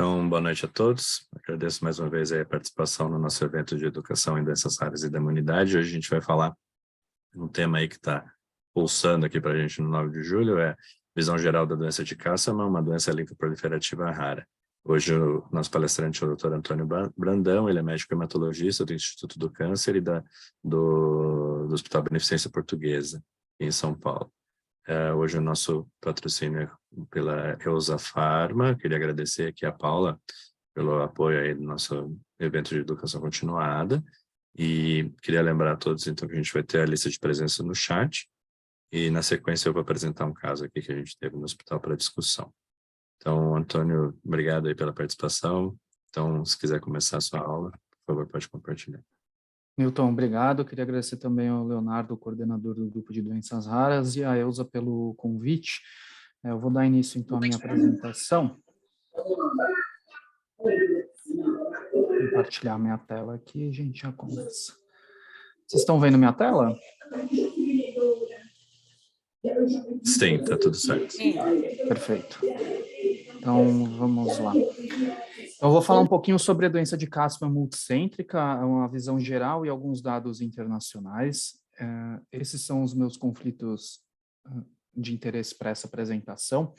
Então, boa noite a todos. Agradeço mais uma vez a participação no nosso evento de Educação em Doenças Raras e da Imunidade. Hoje a gente vai falar um tema aí que está pulsando aqui para a gente no 9 de julho, é visão geral da doença de Castleman, uma doença linfoproliferativa rara. Hoje o nosso palestrante é o Dr. Antônio Brandão, ele é médico hematologista do Instituto do Câncer e do Hospital Beneficência Portuguesa, em São Paulo. Hoje o nosso patrocínio é pela Eusa Pharma. Queria agradecer aqui a Paula pelo apoio aí do nosso evento de educação continuada. E queria lembrar a todos, então, que a gente vai ter a lista de presença no chat. E, na sequência, eu vou apresentar um caso aqui que a gente teve no hospital para discussão. Então, Antônio, obrigado aí pela participação. Então, se quiser começar a sua aula, por favor, pode compartilhar. Milton, obrigado. Queria agradecer também ao Leonardo, coordenador do Grupo de Doenças Raras, e a Elza pelo convite. Eu vou dar início, então, à minha apresentação. Vou compartilhar minha tela aqui e a gente já começa. Vocês estão vendo minha tela? Sim, está tudo certo. Perfeito. Então, vamos lá. Então, eu vou falar um pouquinho sobre a doença de Castleman multicêntrica, uma visão geral e alguns dados internacionais. Esses são os meus conflitos de interesse para essa apresentação.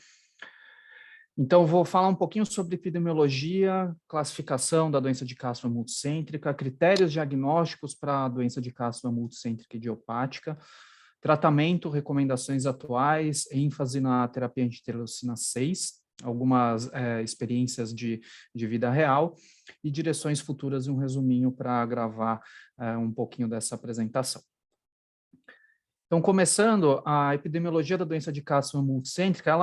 Então, vou falar um pouquinho sobre epidemiologia, classificação da doença de Castleman multicêntrica, critérios diagnósticos para a doença de Castleman multicêntrica idiopática, tratamento, recomendações atuais, ênfase na terapia anti-interleucina 6, algumas experiências de vida real e direções futuras e um resuminho para gravar um pouquinho dessa apresentação. Então, começando, a epidemiologia da doença de Castleman multicêntrica,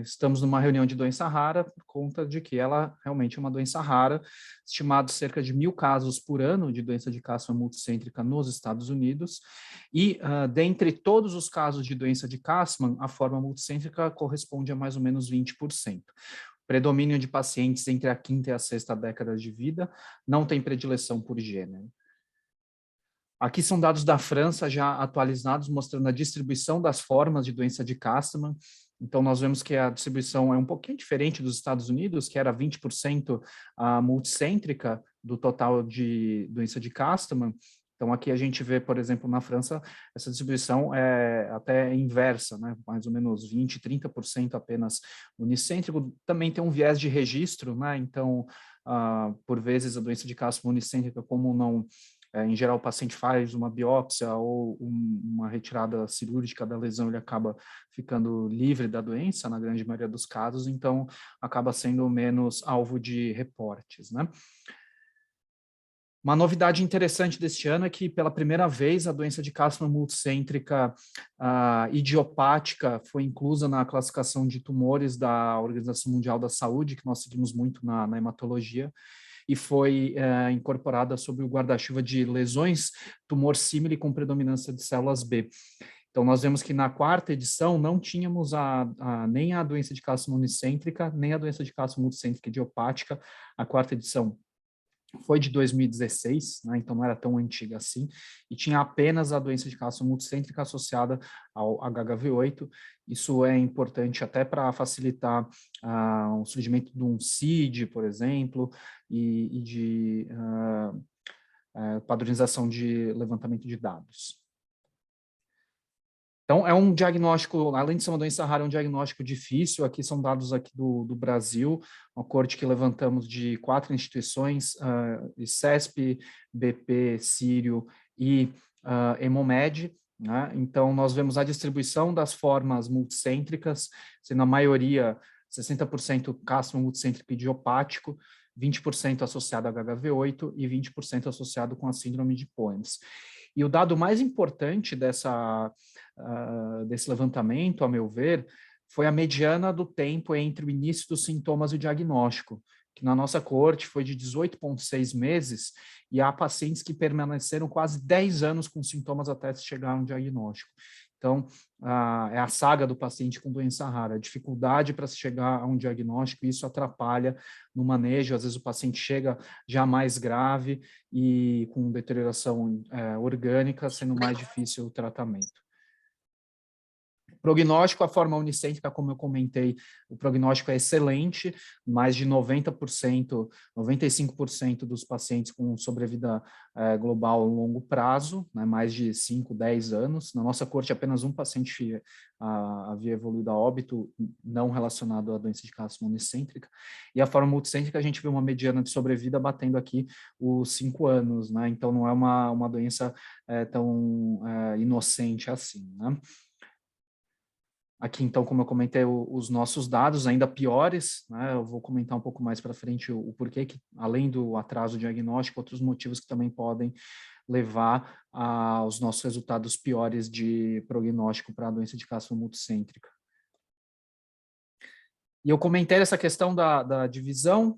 estamos numa reunião de doença rara por conta de que ela realmente é uma doença rara, estimado cerca de 1.000 casos por ano de doença de Castleman multicêntrica nos Estados Unidos, e dentre todos os casos de doença de Castleman, a forma multicêntrica corresponde a mais ou menos 20%. Predomínio de pacientes entre a quinta e a sexta década de vida, não tem predileção por gênero. Aqui são dados da França já atualizados, mostrando a distribuição das formas de doença de Castleman. Então, nós vemos que a distribuição é um pouquinho diferente dos Estados Unidos, que era 20% multicêntrica do total de doença de Castleman. Então, aqui a gente vê, por exemplo, na França, essa distribuição é até inversa, né? Mais ou menos 20%, 30% apenas unicêntrico. Também tem um viés de registro, né? Então, por vezes, a doença de Castleman unicêntrica, como não... em geral, o paciente faz uma biópsia ou uma retirada cirúrgica da lesão, ele acaba ficando livre da doença, na grande maioria dos casos, então acaba sendo menos alvo de reportes, né? Uma novidade interessante deste ano é que, pela primeira vez, a doença de Castleman multicêntrica idiopática foi inclusa na classificação de tumores da Organização Mundial da Saúde, que nós seguimos muito na hematologia, e foi incorporada sob o guarda-chuva de lesões tumor símile com predominância de células B. Então, nós vemos que na quarta edição não tínhamos nem a doença de Castleman unicêntrica, nem a doença de Castleman multicêntrica idiopática. A quarta edição foi de 2016, né, então não era tão antiga assim, e tinha apenas a doença de Castleman multicêntrica associada ao HHV8. Isso é importante até para facilitar o surgimento de um CID, por exemplo, e de padronização de levantamento de dados. Então, é um diagnóstico, além de ser uma doença rara, é um diagnóstico difícil. Aqui são dados aqui do Brasil, uma corte que levantamos de 4 instituições, ICESP, BP, Sírio e Hemomed, né? Então, nós vemos a distribuição das formas multicêntricas, sendo a maioria, 60% Castleman multicêntrico idiopático, 20% associado a HHV8 e 20% associado com a síndrome de Poems. E o dado mais importante desse levantamento, a meu ver, foi a mediana do tempo entre o início dos sintomas e o diagnóstico, que na nossa corte foi de 18,6 meses, e há pacientes que permaneceram quase 10 anos com sintomas até se chegar a um diagnóstico. Então, é a saga do paciente com doença rara, a dificuldade para se chegar a um diagnóstico, e isso atrapalha no manejo. Às vezes o paciente chega já mais grave e com deterioração orgânica, sendo mais difícil o tratamento. Prognóstico, a forma unicêntrica, como eu comentei, o prognóstico é excelente, mais de 90%, 95% dos pacientes com sobrevida global a longo prazo, né, mais de 5, 10 anos. Na nossa corte, apenas um paciente havia evoluído a óbito não relacionado à doença de Castleman unicêntrica. E a forma multicêntrica, a gente vê uma mediana de sobrevida batendo aqui os 5 anos, né? Então não é uma doença tão inocente assim, né? Aqui, então, como eu comentei, os nossos dados ainda piores, né? Eu vou comentar um pouco mais para frente o porquê que, além do atraso diagnóstico, outros motivos que também podem levar aos nossos resultados piores de prognóstico para a doença de Castleman multicêntrica. E eu comentei essa questão da divisão,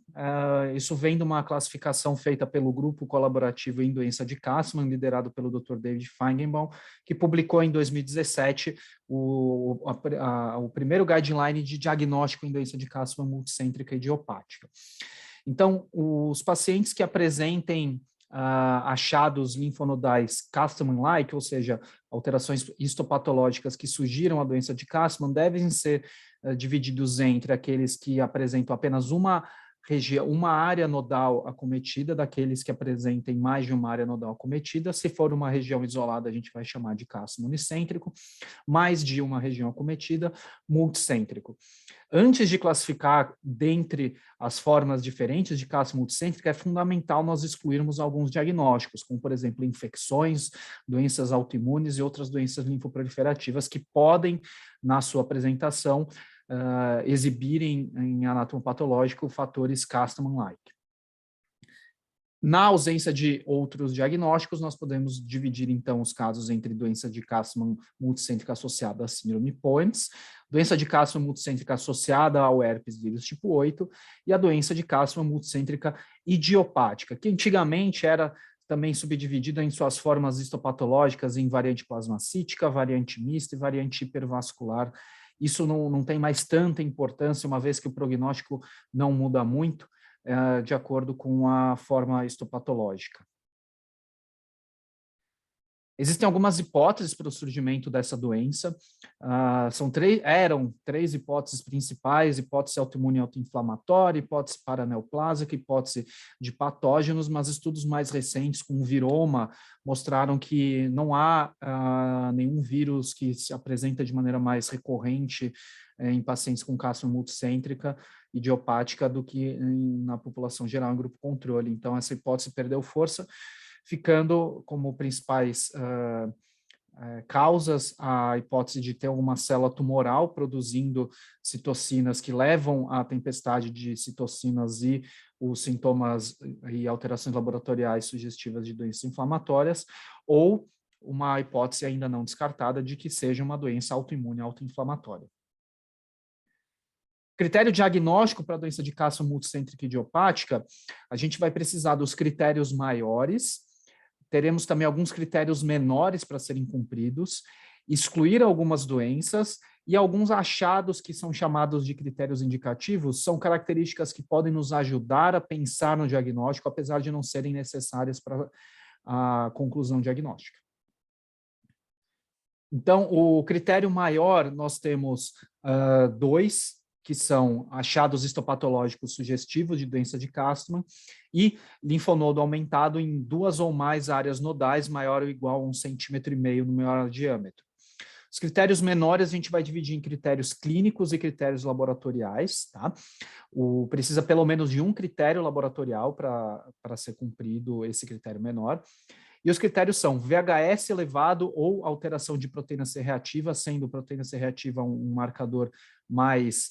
isso vem de uma classificação feita pelo Grupo Colaborativo em Doença de Castleman, liderado pelo Dr. David Feigenbaum, que publicou em 2017 o primeiro guideline de diagnóstico em doença de Castleman multicêntrica idiopática. Então, os pacientes que apresentem achados linfonodais Castleman-like, ou seja, alterações histopatológicas que sugiram a doença de Castleman, devem ser divididos entre aqueles que apresentam apenas uma área nodal acometida, daqueles que apresentem mais de uma área nodal acometida. Se for uma região isolada, a gente vai chamar de Castleman unicêntrico, mais de uma região acometida, multicêntrico. Antes de classificar dentre as formas diferentes de Castleman multicêntrica, é fundamental nós excluirmos alguns diagnósticos, como, por exemplo, infecções, doenças autoimunes e outras doenças linfoproliferativas que podem, na sua apresentação, exibirem em anatomopatológico fatores Castleman-like. Na ausência de outros diagnósticos, nós podemos dividir, então, os casos entre doença de Castleman multicêntrica associada à síndrome POEMS, doença de Castleman multicêntrica associada ao herpes vírus tipo 8 e a doença de Castleman multicêntrica idiopática, que antigamente era também subdividida em suas formas histopatológicas em variante plasmacítica, variante mista e variante hipervascular. Isso não tem mais tanta importância, uma vez que o prognóstico não muda muito, de acordo com a forma histopatológica. Existem algumas hipóteses para o surgimento dessa doença. Eram três hipóteses principais: hipótese autoimune autoinflamatória, hipótese paraneoplásica, hipótese de patógenos, mas estudos mais recentes com viroma mostraram que não há nenhum vírus que se apresenta de maneira mais recorrente em pacientes com Castleman multicêntrica idiopática do que na população geral em grupo controle. Então, essa hipótese perdeu força, ficando como principais causas a hipótese de ter uma célula tumoral produzindo citocinas que levam à tempestade de citocinas e os sintomas e alterações laboratoriais sugestivas de doenças inflamatórias, ou uma hipótese ainda não descartada de que seja uma doença autoimune autoinflamatória. Critério diagnóstico para a doença de Castleman multicêntrica idiopática, a gente vai precisar dos critérios maiores, teremos também alguns critérios menores para serem cumpridos, excluir algumas doenças e alguns achados que são chamados de critérios indicativos, são características que podem nos ajudar a pensar no diagnóstico, apesar de não serem necessárias para a conclusão diagnóstica. Então, o critério maior, nós temos dois, que são achados histopatológicos sugestivos de doença de Castleman e linfonodo aumentado em 2 ou mais áreas nodais maior ou igual a 1,5 cm no maior diâmetro. Os critérios menores a gente vai dividir em critérios clínicos e critérios laboratoriais, tá? Precisa pelo menos de um critério laboratorial para ser cumprido esse critério menor. E os critérios são VHS elevado ou alteração de proteína C reativa, sendo proteína C reativa um marcador mais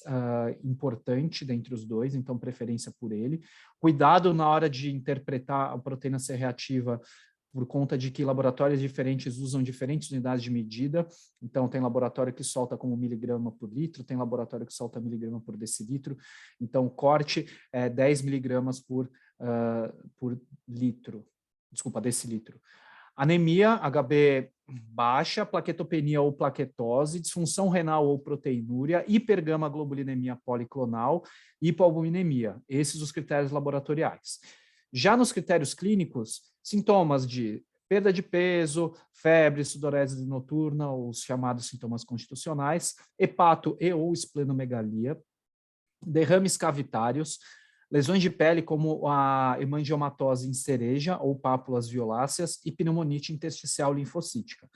importante dentre os dois, então preferência por ele. Cuidado na hora de interpretar a proteína C reativa, por conta de que laboratórios diferentes usam diferentes unidades de medida. Então, tem laboratório que solta como miligrama por litro, tem laboratório que solta miligrama por decilitro. Então, o corte é 10 miligramas por litro. Desculpa, decilitro. Anemia, HB baixa, plaquetopenia ou plaquetose, disfunção renal ou proteinúria, hipergama-globulinemia policlonal, hipoalbuminemia. Esses os critérios laboratoriais. Já nos critérios clínicos, sintomas de perda de peso, febre, sudorese noturna, os chamados sintomas constitucionais, hepato e ou esplenomegalia, derrames cavitários, lesões de pele como a hemangiomatose em cereja ou pápulas violáceas e pneumonite intersticial linfocítica.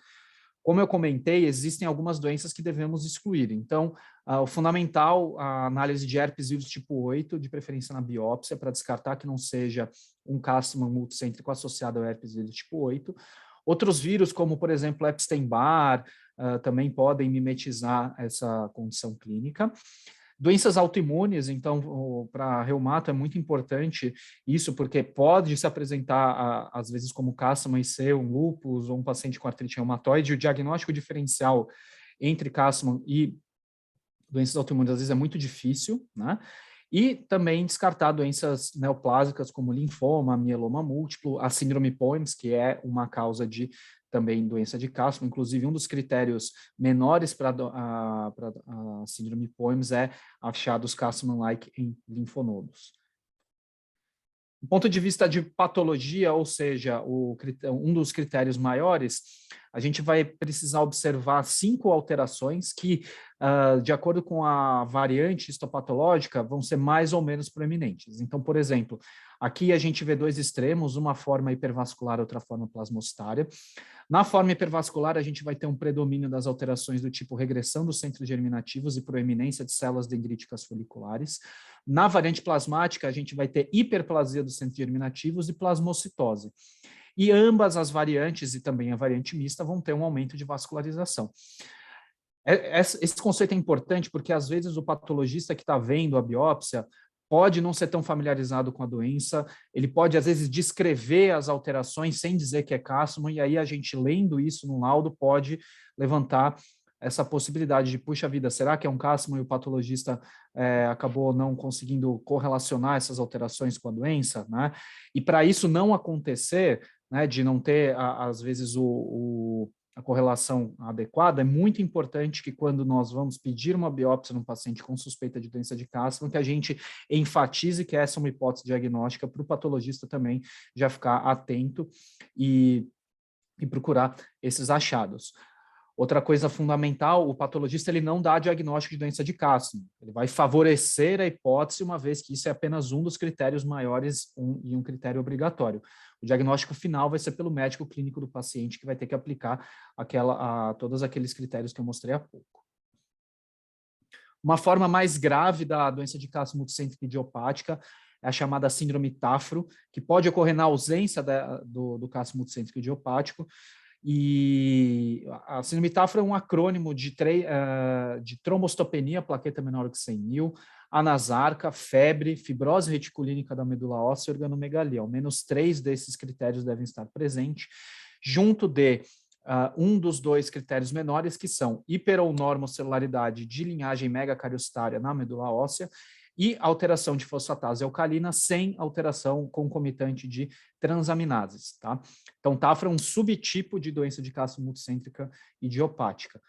Como eu comentei, existem algumas doenças que devemos excluir. Então, o fundamental, a análise de herpes vírus tipo 8, de preferência na biópsia, para descartar que não seja um Castleman multicêntrico associado ao herpes vírus tipo 8. Outros vírus, como, por exemplo, Epstein-Barr, também podem mimetizar essa condição clínica. Doenças autoimunes, então, para reumato é muito importante isso, porque pode se apresentar, às vezes, como Castleman e ser um lúpus ou um paciente com artrite reumatoide. O diagnóstico diferencial entre Castleman e doenças autoimunes, às vezes, é muito difícil, né? E também descartar doenças neoplásicas como linfoma, mieloma múltiplo, a síndrome POEMS, que é uma causa de também doença de Castleman. Inclusive, um dos critérios menores para a síndrome POEMS é achados Castleman-like em linfonodos. Do ponto de vista de patologia, ou seja, um dos critérios maiores, a gente vai precisar observar 5 alterações que, de acordo com a variante histopatológica, vão ser mais ou menos proeminentes. Então, por exemplo, aqui a gente vê 2 extremos, uma forma hipervascular, outra forma plasmocitária. Na forma hipervascular, a gente vai ter um predomínio das alterações do tipo regressão dos centros germinativos e proeminência de células dendríticas foliculares. Na variante plasmática, a gente vai ter hiperplasia dos centros germinativos e plasmocitose. E ambas as variantes, e também a variante mista, vão ter um aumento de vascularização. Esse conceito é importante porque, às vezes, o patologista que está vendo a biópsia pode não ser tão familiarizado com a doença, ele pode, às vezes, descrever as alterações sem dizer que é Castleman, e aí a gente, lendo isso no laudo, pode levantar essa possibilidade de, puxa vida, será que é um Castleman e o patologista acabou não conseguindo correlacionar essas alterações com a doença, né? E para isso não acontecer, né, de não ter, às vezes, a correlação adequada, é muito importante que quando nós vamos pedir uma biópsia num paciente com suspeita de doença de Castleman, que a gente enfatize que essa é uma hipótese diagnóstica para o patologista também já ficar atento e procurar esses achados. Outra coisa fundamental, o patologista ele não dá diagnóstico de doença de Castleman, ele vai favorecer a hipótese, uma vez que isso é apenas um dos critérios maiores e um critério obrigatório. O diagnóstico final vai ser pelo médico clínico do paciente, que vai ter que aplicar todos aqueles critérios que eu mostrei há pouco. Uma forma mais grave da doença de Castleman multicêntrica idiopática é a chamada síndrome Tafro, que pode ocorrer na ausência do Castleman multicêntrico idiopático. E a síndrome Tafro é um acrônimo de trombocitopenia, plaqueta menor que 100.000, anasarca, febre, fibrose reticulínica da medula óssea e organomegalia. Ao menos 3 desses critérios devem estar presentes, junto de um dos 2 critérios menores, que são hiper ou normocellularidade de linhagem megacariostária na medula óssea e alteração de fosfatase alcalina sem alteração concomitante de transaminases, tá? Então, Tafro é um subtipo de doença de Castleman multicêntrica idiopática.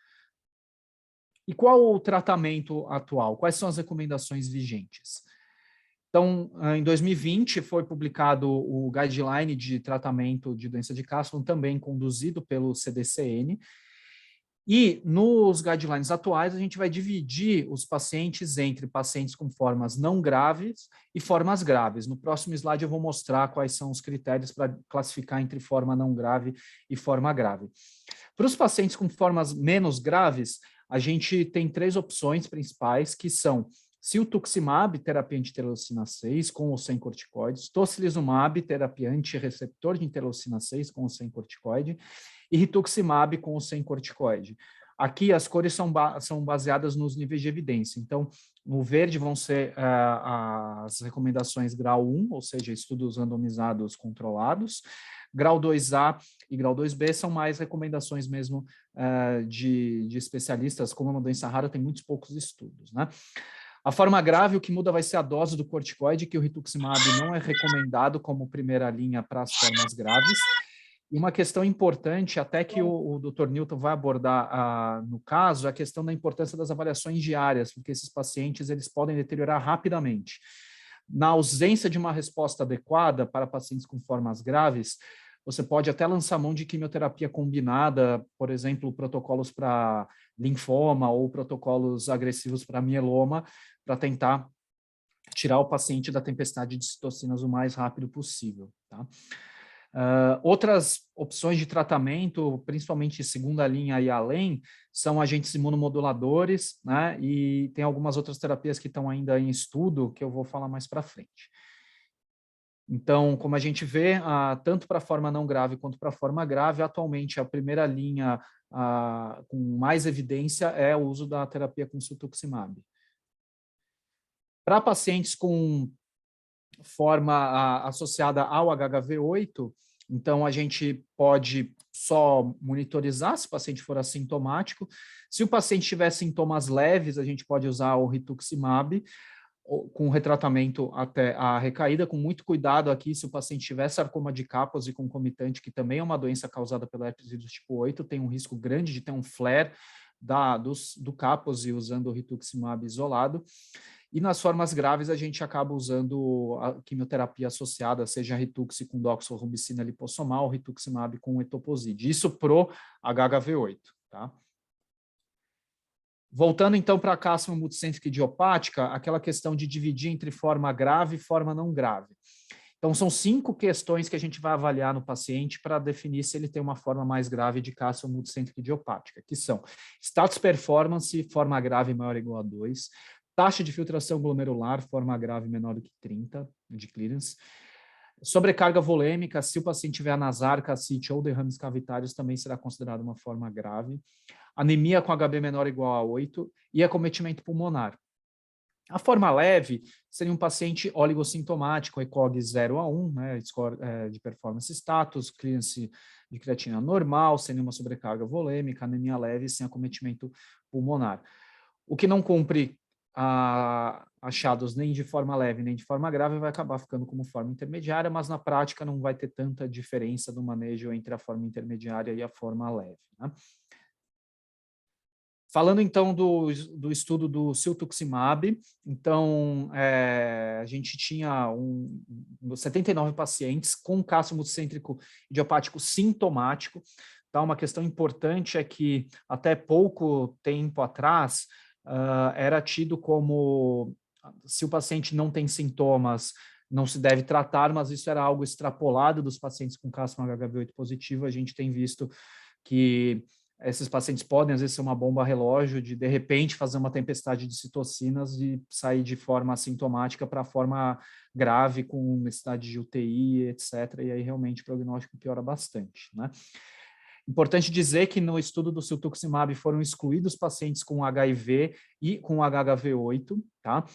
E qual o tratamento atual? Quais são as recomendações vigentes? Então, em 2020, foi publicado o Guideline de Tratamento de Doença de Castleman, também conduzido pelo CDCN, e nos guidelines atuais, a gente vai dividir os pacientes entre pacientes com formas não graves e formas graves. No próximo slide eu vou mostrar quais são os critérios para classificar entre forma não grave e forma grave. Para os pacientes com formas menos graves, a gente tem 3 opções principais, que são ciltuximab, terapia anti-interleucina 6, com ou sem corticoides, tocilizumab, terapia anti-receptor de interleucina 6, com ou sem corticoide, e rituximab com ou sem corticoide. Aqui as cores são baseadas nos níveis de evidência. Então, no verde vão ser as recomendações grau 1, ou seja, estudos randomizados controlados. Grau 2A e grau 2B são mais recomendações mesmo de especialistas. Como é uma doença rara, tem muitos poucos estudos, né? A forma grave, o que muda vai ser a dose do corticoide, que o rituximab não é recomendado como primeira linha para as formas graves. E uma questão importante, até que o Dr. Newton vai abordar no caso, é a questão da importância das avaliações diárias, porque esses pacientes eles podem deteriorar rapidamente. Na ausência de uma resposta adequada para pacientes com formas graves, você pode até lançar mão de quimioterapia combinada, por exemplo, protocolos para linfoma ou protocolos agressivos para mieloma, para tentar tirar o paciente da tempestade de citocinas o mais rápido possível, tá? Outras opções de tratamento, principalmente segunda linha e além, são agentes imunomoduladores, né? E tem algumas outras terapias que estão ainda em estudo, que eu vou falar mais para frente. Então, como a gente vê, tanto para a forma não grave quanto para a forma grave, atualmente a primeira linha com mais evidência é o uso da terapia com cetuximab. Para pacientes com forma associada ao HHV8, então a gente pode só monitorizar se o paciente for assintomático. Se o paciente tiver sintomas leves, a gente pode usar o rituximab, com retratamento até a recaída, com muito cuidado aqui, se o paciente tiver sarcoma de Kaposi concomitante, que também é uma doença causada pelo herpes vírus tipo 8, tem um risco grande de ter um flare do Kaposi usando o rituximab isolado. E nas formas graves, a gente acaba usando a quimioterapia associada, seja Rituxi com doxorubicina lipossomal, rituximab com etoposide. Isso pro HHV8, tá? Voltando, então, para a cássima multicêntrica idiopática, aquela questão de dividir entre forma grave e forma não grave. Então, são 5 questões que a gente vai avaliar no paciente para definir se ele tem uma forma mais grave de cássima multicêntrica idiopática, que são status performance, forma grave maior ou igual a 2, taxa de filtração glomerular, forma grave menor do que 30, de clearance, sobrecarga volêmica, se o paciente tiver anasarca, ascite ou derrames cavitários, também será considerado uma forma grave, anemia com HB menor ou igual a 8 e acometimento pulmonar. A forma leve seria um paciente oligossintomático, ECOG 0 a 1, né, score de performance status, clearance de creatina normal, sem nenhuma sobrecarga volêmica, anemia leve, sem acometimento pulmonar. O que não cumpre achados nem de forma leve nem de forma grave vai acabar ficando como forma intermediária, mas na prática não vai ter tanta diferença do manejo entre a forma intermediária e a forma leve, né? Falando, então, do estudo do cetuximab, então, a gente tinha 79 pacientes com cássio multicêntrico idiopático sintomático. Tá? Uma questão importante é que, até pouco tempo atrás, era tido como, se o paciente não tem sintomas, não se deve tratar, mas isso era algo extrapolado dos pacientes com cássio HHV8 positivo. A gente tem visto que esses pacientes podem, às vezes, ser uma bomba relógio de repente, fazer uma tempestade de citocinas e sair de forma assintomática para forma grave, com necessidade de UTI, etc. E aí, realmente, o prognóstico piora bastante, né? Importante dizer que no estudo do cetuximab foram excluídos pacientes com HIV e com HHV8, tá?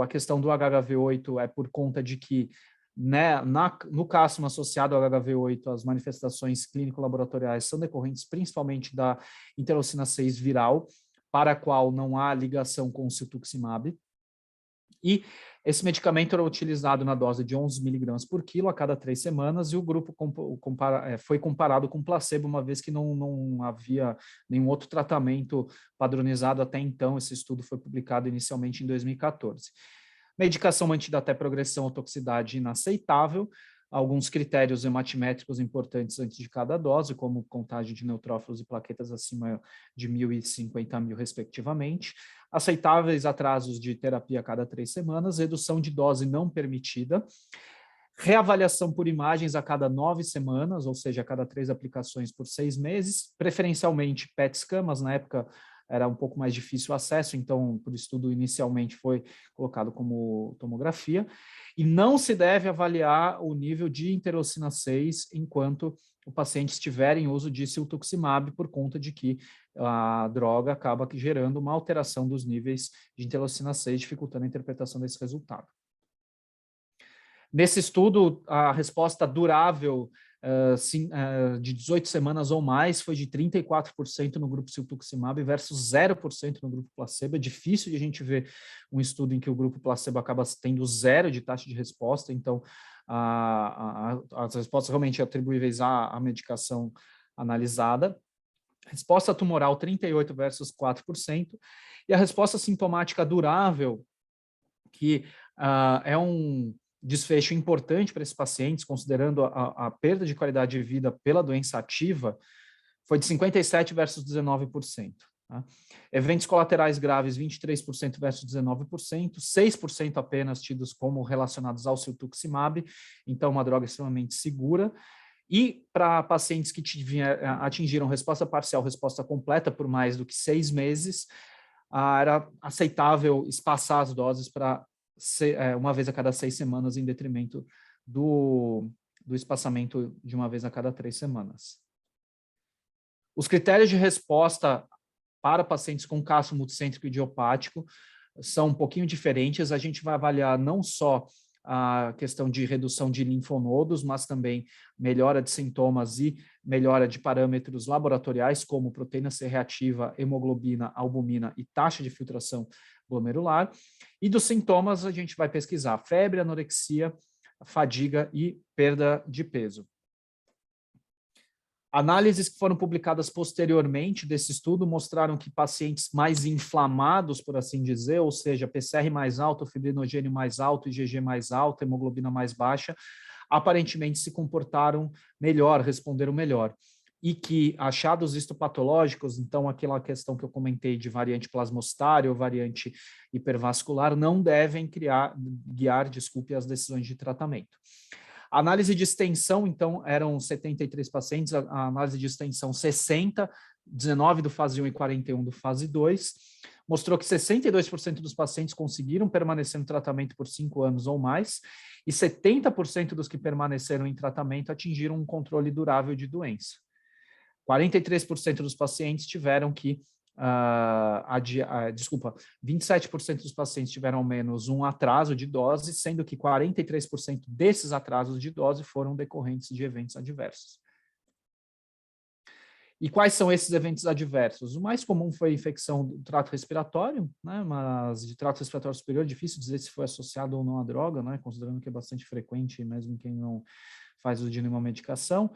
A questão do HHV8 é por conta de que, né, no cássio associado ao HHV8, as manifestações clínico-laboratoriais são decorrentes principalmente da interleucina 6 viral, para a qual não há ligação com o cetuximab. E esse medicamento era utilizado na dose de 11 miligramas por quilo a cada 3 semanas, e o grupo foi comparado com placebo, uma vez que não havia nenhum outro tratamento padronizado até então. Esse estudo foi publicado inicialmente em 2014. Medicação mantida até progressão ou toxicidade inaceitável, alguns critérios hematimétricos importantes antes de cada dose, como contagem de neutrófilos e plaquetas acima de 1.000 e 50.000, respectivamente, aceitáveis atrasos de terapia a cada 3 semanas, redução de dose não permitida, reavaliação por imagens a cada 9 semanas, ou seja, a cada 3 aplicações por 6 meses, preferencialmente PET scan, mas na época era um pouco mais difícil o acesso, então, por estudo, inicialmente foi colocado como tomografia, e não se deve avaliar o nível de interleucina 6 enquanto o paciente estiver em uso de cetuximab, por conta de que a droga acaba gerando uma alteração dos níveis de interleucina 6, dificultando a interpretação desse resultado. Nesse estudo, a resposta durável de 18 semanas ou mais foi de 34% no grupo cetuximab versus 0% no grupo placebo. É difícil de a gente ver um estudo em que o grupo placebo acaba tendo 0 de taxa de resposta, então as respostas realmente atribuíveis à medicação analisada. Resposta tumoral 38% versus 4%, e a resposta sintomática durável, que é um desfecho importante para esses pacientes, considerando a perda de qualidade de vida pela doença ativa, foi de 57% versus 19%. Tá? Eventos colaterais graves, 23% versus 19%, 6% apenas tidos como relacionados ao cetuximab, então uma droga extremamente segura. E para pacientes que atingiram resposta parcial, resposta completa por mais do que 6 meses, era aceitável espaçar as doses para uma vez a cada 6 semanas, em detrimento do espaçamento de uma vez a cada 3 semanas. Os critérios de resposta para pacientes com caso multicêntrico idiopático são um pouquinho diferentes. A gente vai avaliar não só a questão de redução de linfonodos, mas também melhora de sintomas e melhora de parâmetros laboratoriais, como proteína C reativa, hemoglobina, albumina e taxa de filtração glomerular. E dos sintomas, a gente vai pesquisar febre, anorexia, fadiga e perda de peso. Análises que foram publicadas posteriormente desse estudo mostraram que pacientes mais inflamados, por assim dizer, ou seja, PCR mais alto, fibrinogênio mais alto, IgG mais alto, hemoglobina mais baixa, aparentemente se comportaram melhor, responderam melhor. E que achados histopatológicos, então aquela questão que eu comentei de variante plasmostária ou variante hipervascular, não devem guiar as decisões de tratamento. A análise de extensão, então, eram 73 pacientes, a análise de extensão 60, 19 do fase 1 e 41 do fase 2, mostrou que 62% dos pacientes conseguiram permanecer no tratamento por 5 anos ou mais, e 70% dos que permaneceram em tratamento atingiram um controle durável de doença. 43% dos pacientes tiveram que 27% dos pacientes tiveram ao menos um atraso de dose, sendo que 43% desses atrasos de dose foram decorrentes de eventos adversos. E quais são esses eventos adversos? O mais comum foi infecção do trato respiratório, né, mas de trato respiratório superior, difícil dizer se foi associado ou não à droga, né, considerando que é bastante frequente, mesmo quem não faz uso de nenhuma medicação.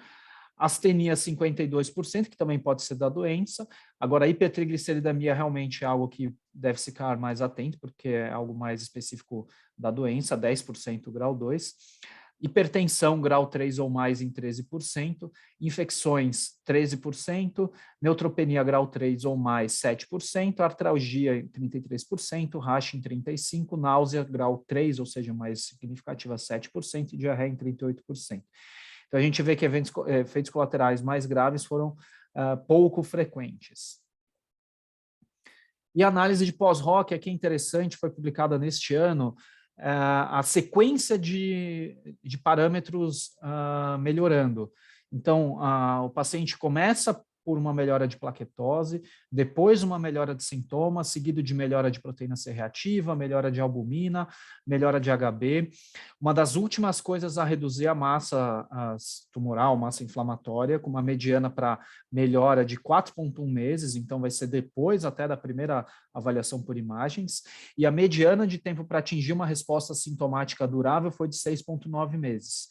Astenia, 52%, que também pode ser da doença. Agora, a hipertrigliceridemia realmente é algo que deve ficar mais atento, porque é algo mais específico da doença, 10% grau 2. Hipertensão, grau 3 ou mais, em 13%. Infecções, 13%. Neutropenia, grau 3 ou mais, 7%. Artralgia, em 33%. Racha, em 35%. Náusea, grau 3, ou seja, mais significativa, 7%. E diarreia, em 38%. Então, a gente vê que efeitos colaterais mais graves foram pouco frequentes. E a análise de pós-hoc, aqui é interessante, foi publicada neste ano, a sequência de parâmetros melhorando. Então, o paciente começa por uma melhora de plaquetose, depois uma melhora de sintomas, seguido de melhora de proteína C reativa, melhora de albumina, melhora de HB. Uma das últimas coisas a reduzir a massa tumoral, massa inflamatória, com uma mediana para melhora de 4,1 meses, então vai ser depois até da primeira avaliação por imagens, e a mediana de tempo para atingir uma resposta sintomática durável foi de 6,9 meses.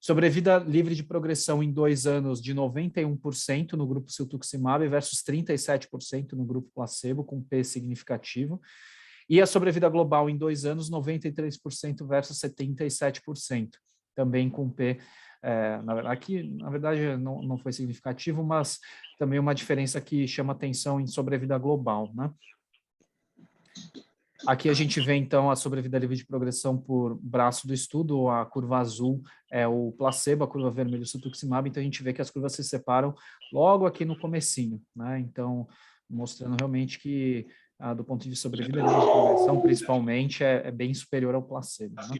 Sobrevida livre de progressão em 2 anos de 91% no grupo cetuximab versus 37% no grupo placebo, com P significativo. E a sobrevida global em 2 anos, 93% versus 77%, também com P. Aqui, na verdade, não foi significativo, mas também uma diferença que chama atenção em sobrevida global, né? Aqui a gente vê, então, a sobrevida livre de progressão por braço do estudo, a curva azul é o placebo, a curva vermelha o cetuximab, então a gente vê que as curvas se separam logo aqui no comecinho, né? Então, mostrando realmente que, do ponto de sobrevida livre de progressão, principalmente, é bem superior ao placebo, né?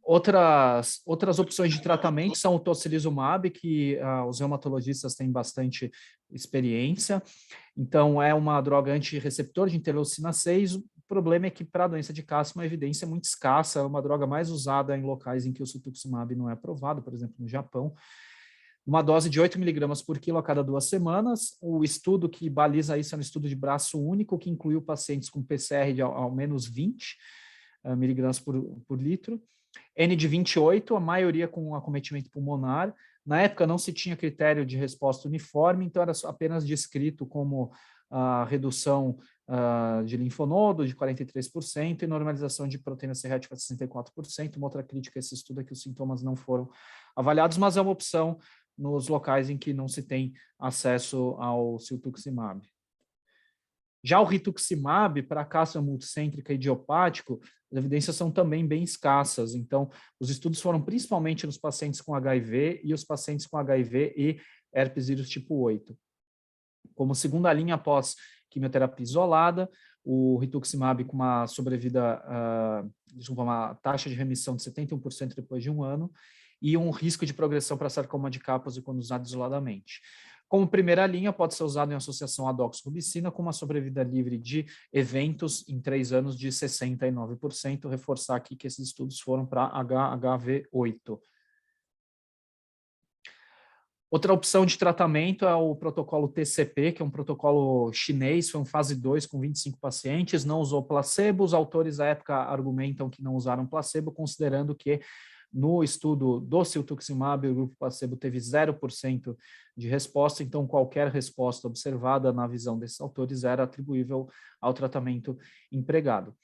Outras opções de tratamento são o tocilizumab, que os reumatologistas têm bastante experiência. Então, é uma droga antirreceptor de interleucina 6. O problema é que, para a doença de Castro, a evidência é muito escassa. É uma droga mais usada em locais em que o cetuximab não é aprovado, por exemplo, no Japão. Uma dose de 8 miligramas por quilo a cada 2 semanas. O estudo que baliza isso é um estudo de braço único, que incluiu pacientes com PCR de ao menos 20 miligramas por litro. N de 28, a maioria com acometimento pulmonar, Na época não se tinha critério de resposta uniforme, então era apenas descrito como a redução de linfonodo de 43% e normalização de proteína C reativa de 64%. Uma outra crítica a esse estudo é que os sintomas não foram avaliados, mas é uma opção nos locais em que não se tem acesso ao ciltuximab. Já o rituximab, para cápsula multicêntrica idiopático, as evidências são também bem escassas. Então, os estudos foram principalmente nos pacientes com HIV e os pacientes com HIV e herpes vírus tipo 8. Como segunda linha após quimioterapia isolada, o rituximab com uma sobrevida, uma taxa de remissão de 71% depois de 1 ano e um risco de progressão para sarcoma de Kaposi quando usado isoladamente. Como primeira linha, pode ser usado em associação à doxorubicina com uma sobrevida livre de eventos em 3 anos de 69%. Reforçar aqui que esses estudos foram para HHV8. Outra opção de tratamento é o protocolo TCP, que é um protocolo chinês, foi um fase 2 com 25 pacientes, não usou placebo. Os autores à época argumentam que não usaram placebo, considerando que no estudo do ciltuximab, o grupo placebo teve 0% de resposta, então qualquer resposta observada na visão desses autores era atribuível ao tratamento empregado.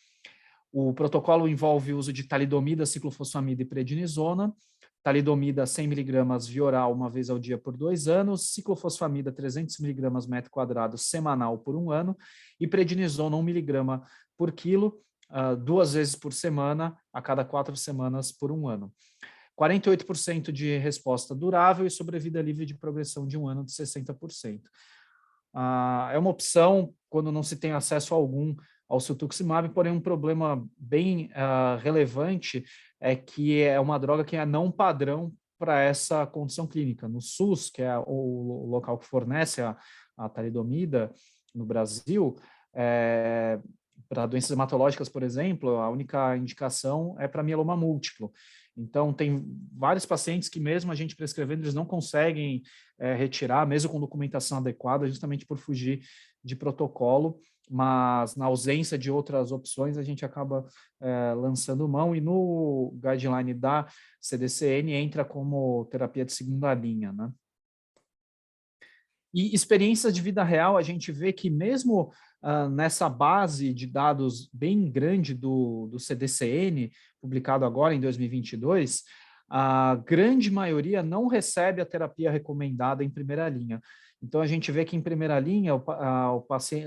O protocolo envolve o uso de talidomida, ciclofosfamida e prednisona, talidomida 100 mg via oral uma vez ao dia por 2 anos, ciclofosfamida 300 mg metro quadrado semanal por 1 ano e prednisona 1 mg por quilo, 2 vezes por semana, a cada 4 semanas por 1 ano. 48% de resposta durável e sobrevida livre de progressão de 1 ano de 60%. É uma opção quando não se tem acesso algum ao ciltuximab, porém um problema bem relevante é que é uma droga que é não padrão para essa condição clínica. No SUS, que é o local que fornece a talidomida no Brasil, para doenças hematológicas, por exemplo, a única indicação é para mieloma múltiplo. Então, tem vários pacientes que mesmo a gente prescrevendo, eles não conseguem retirar, mesmo com documentação adequada, justamente por fugir de protocolo, mas na ausência de outras opções, a gente acaba lançando mão, e no guideline da CDCN entra como terapia de segunda linha, né? E experiências de vida real, a gente vê que mesmo nessa base de dados bem grande do CDCN, publicado agora em 2022, a grande maioria não recebe a terapia recomendada em primeira linha. Então, a gente vê que em primeira linha,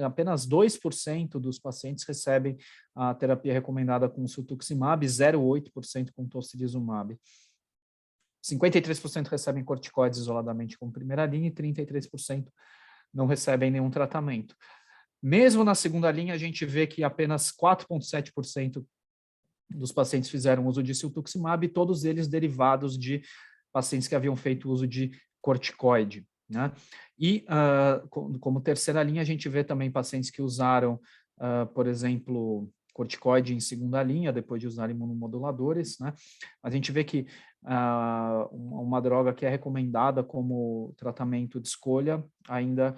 apenas 2% dos pacientes recebem a terapia recomendada com cetuximab, 0,8% com tocilizumab. 53% recebem corticoides isoladamente como primeira linha e 33% não recebem nenhum tratamento. Mesmo na segunda linha, a gente vê que apenas 4,7% dos pacientes fizeram uso de cetuximab, e todos eles derivados de pacientes que haviam feito uso de corticoide, né? E, como terceira linha, a gente vê também pacientes que usaram, por exemplo, corticoide em segunda linha, depois de usar imunomoduladores, né? A gente vê que uma droga que é recomendada como tratamento de escolha ainda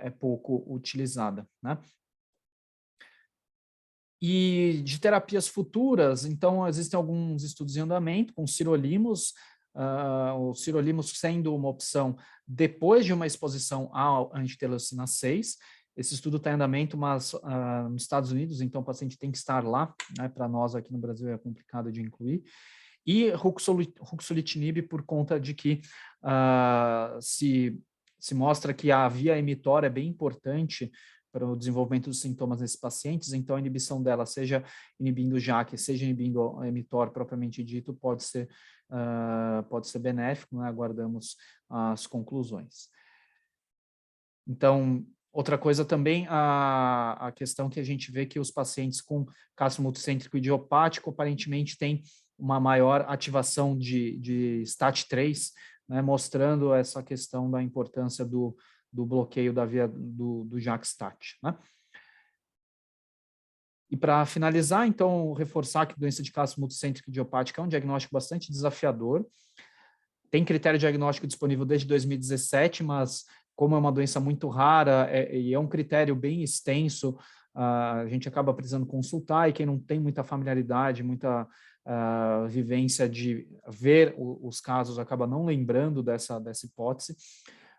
é pouco utilizada, né? E de terapias futuras, então, existem alguns estudos em andamento com sirolimus, o sirolimus sendo uma opção depois de uma exposição à antiteleucina 6. Esse estudo está em andamento, mas nos Estados Unidos, então o paciente tem que estar lá, né? Para nós aqui no Brasil é complicado de incluir. E ruxolitinib, por conta de que se mostra que a via emitória é bem importante para o desenvolvimento dos sintomas nesses pacientes, então a inibição dela, seja inibindo o JAK, seja inibindo o emitor propriamente dito, pode ser benéfico, né? Aguardamos as conclusões. Então, outra coisa também, a questão que a gente vê que os pacientes com cálcio multicêntrico idiopático aparentemente têm uma maior ativação de STAT3, né? Mostrando essa questão da importância do bloqueio da via do JAK-STAT, né? E para finalizar, então, reforçar que doença de cálcio multicêntrico idiopática é um diagnóstico bastante desafiador. Tem critério diagnóstico disponível desde 2017, mas como é uma doença muito rara e é um critério bem extenso, a gente acaba precisando consultar, e quem não tem muita familiaridade, muita vivência de ver os casos, acaba não lembrando dessa hipótese.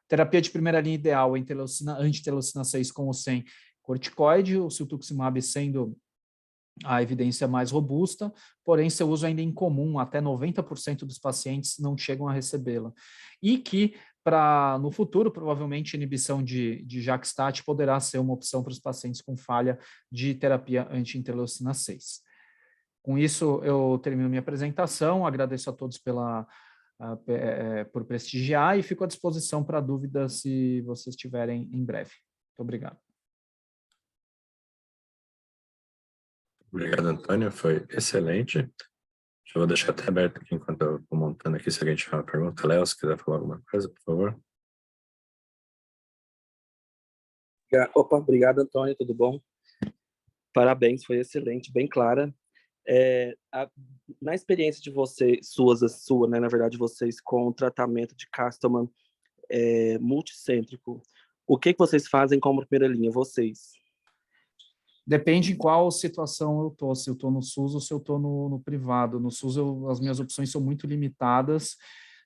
Terapia de primeira linha ideal é anti-interleucina 6 com ou sem corticoide, o siltuximab sendo a evidência mais robusta, porém seu uso ainda é incomum, até 90% dos pacientes não chegam a recebê-la. E que, no futuro, provavelmente, inibição de JAK-STAT poderá ser uma opção para os pacientes com falha de terapia anti-interleucina 6. Com isso, eu termino minha apresentação, agradeço a todos por prestigiar e fico à disposição para dúvidas se vocês tiverem em breve. Muito obrigado. Obrigado, Antônio, foi excelente. Eu vou deixar até aberto aqui enquanto eu vou montando aqui, se alguém tiver uma pergunta. Léo, se quiser falar alguma coisa, por favor. Opa, obrigado, Antônio, tudo bom? Parabéns, foi excelente, bem clara. Na experiência de vocês, né, na verdade, vocês com o tratamento de Castleman multicêntrico, o que vocês fazem como primeira linha, vocês? Depende em qual situação eu estou, se eu estou no SUS ou se eu estou no privado. No SUS, as minhas opções são muito limitadas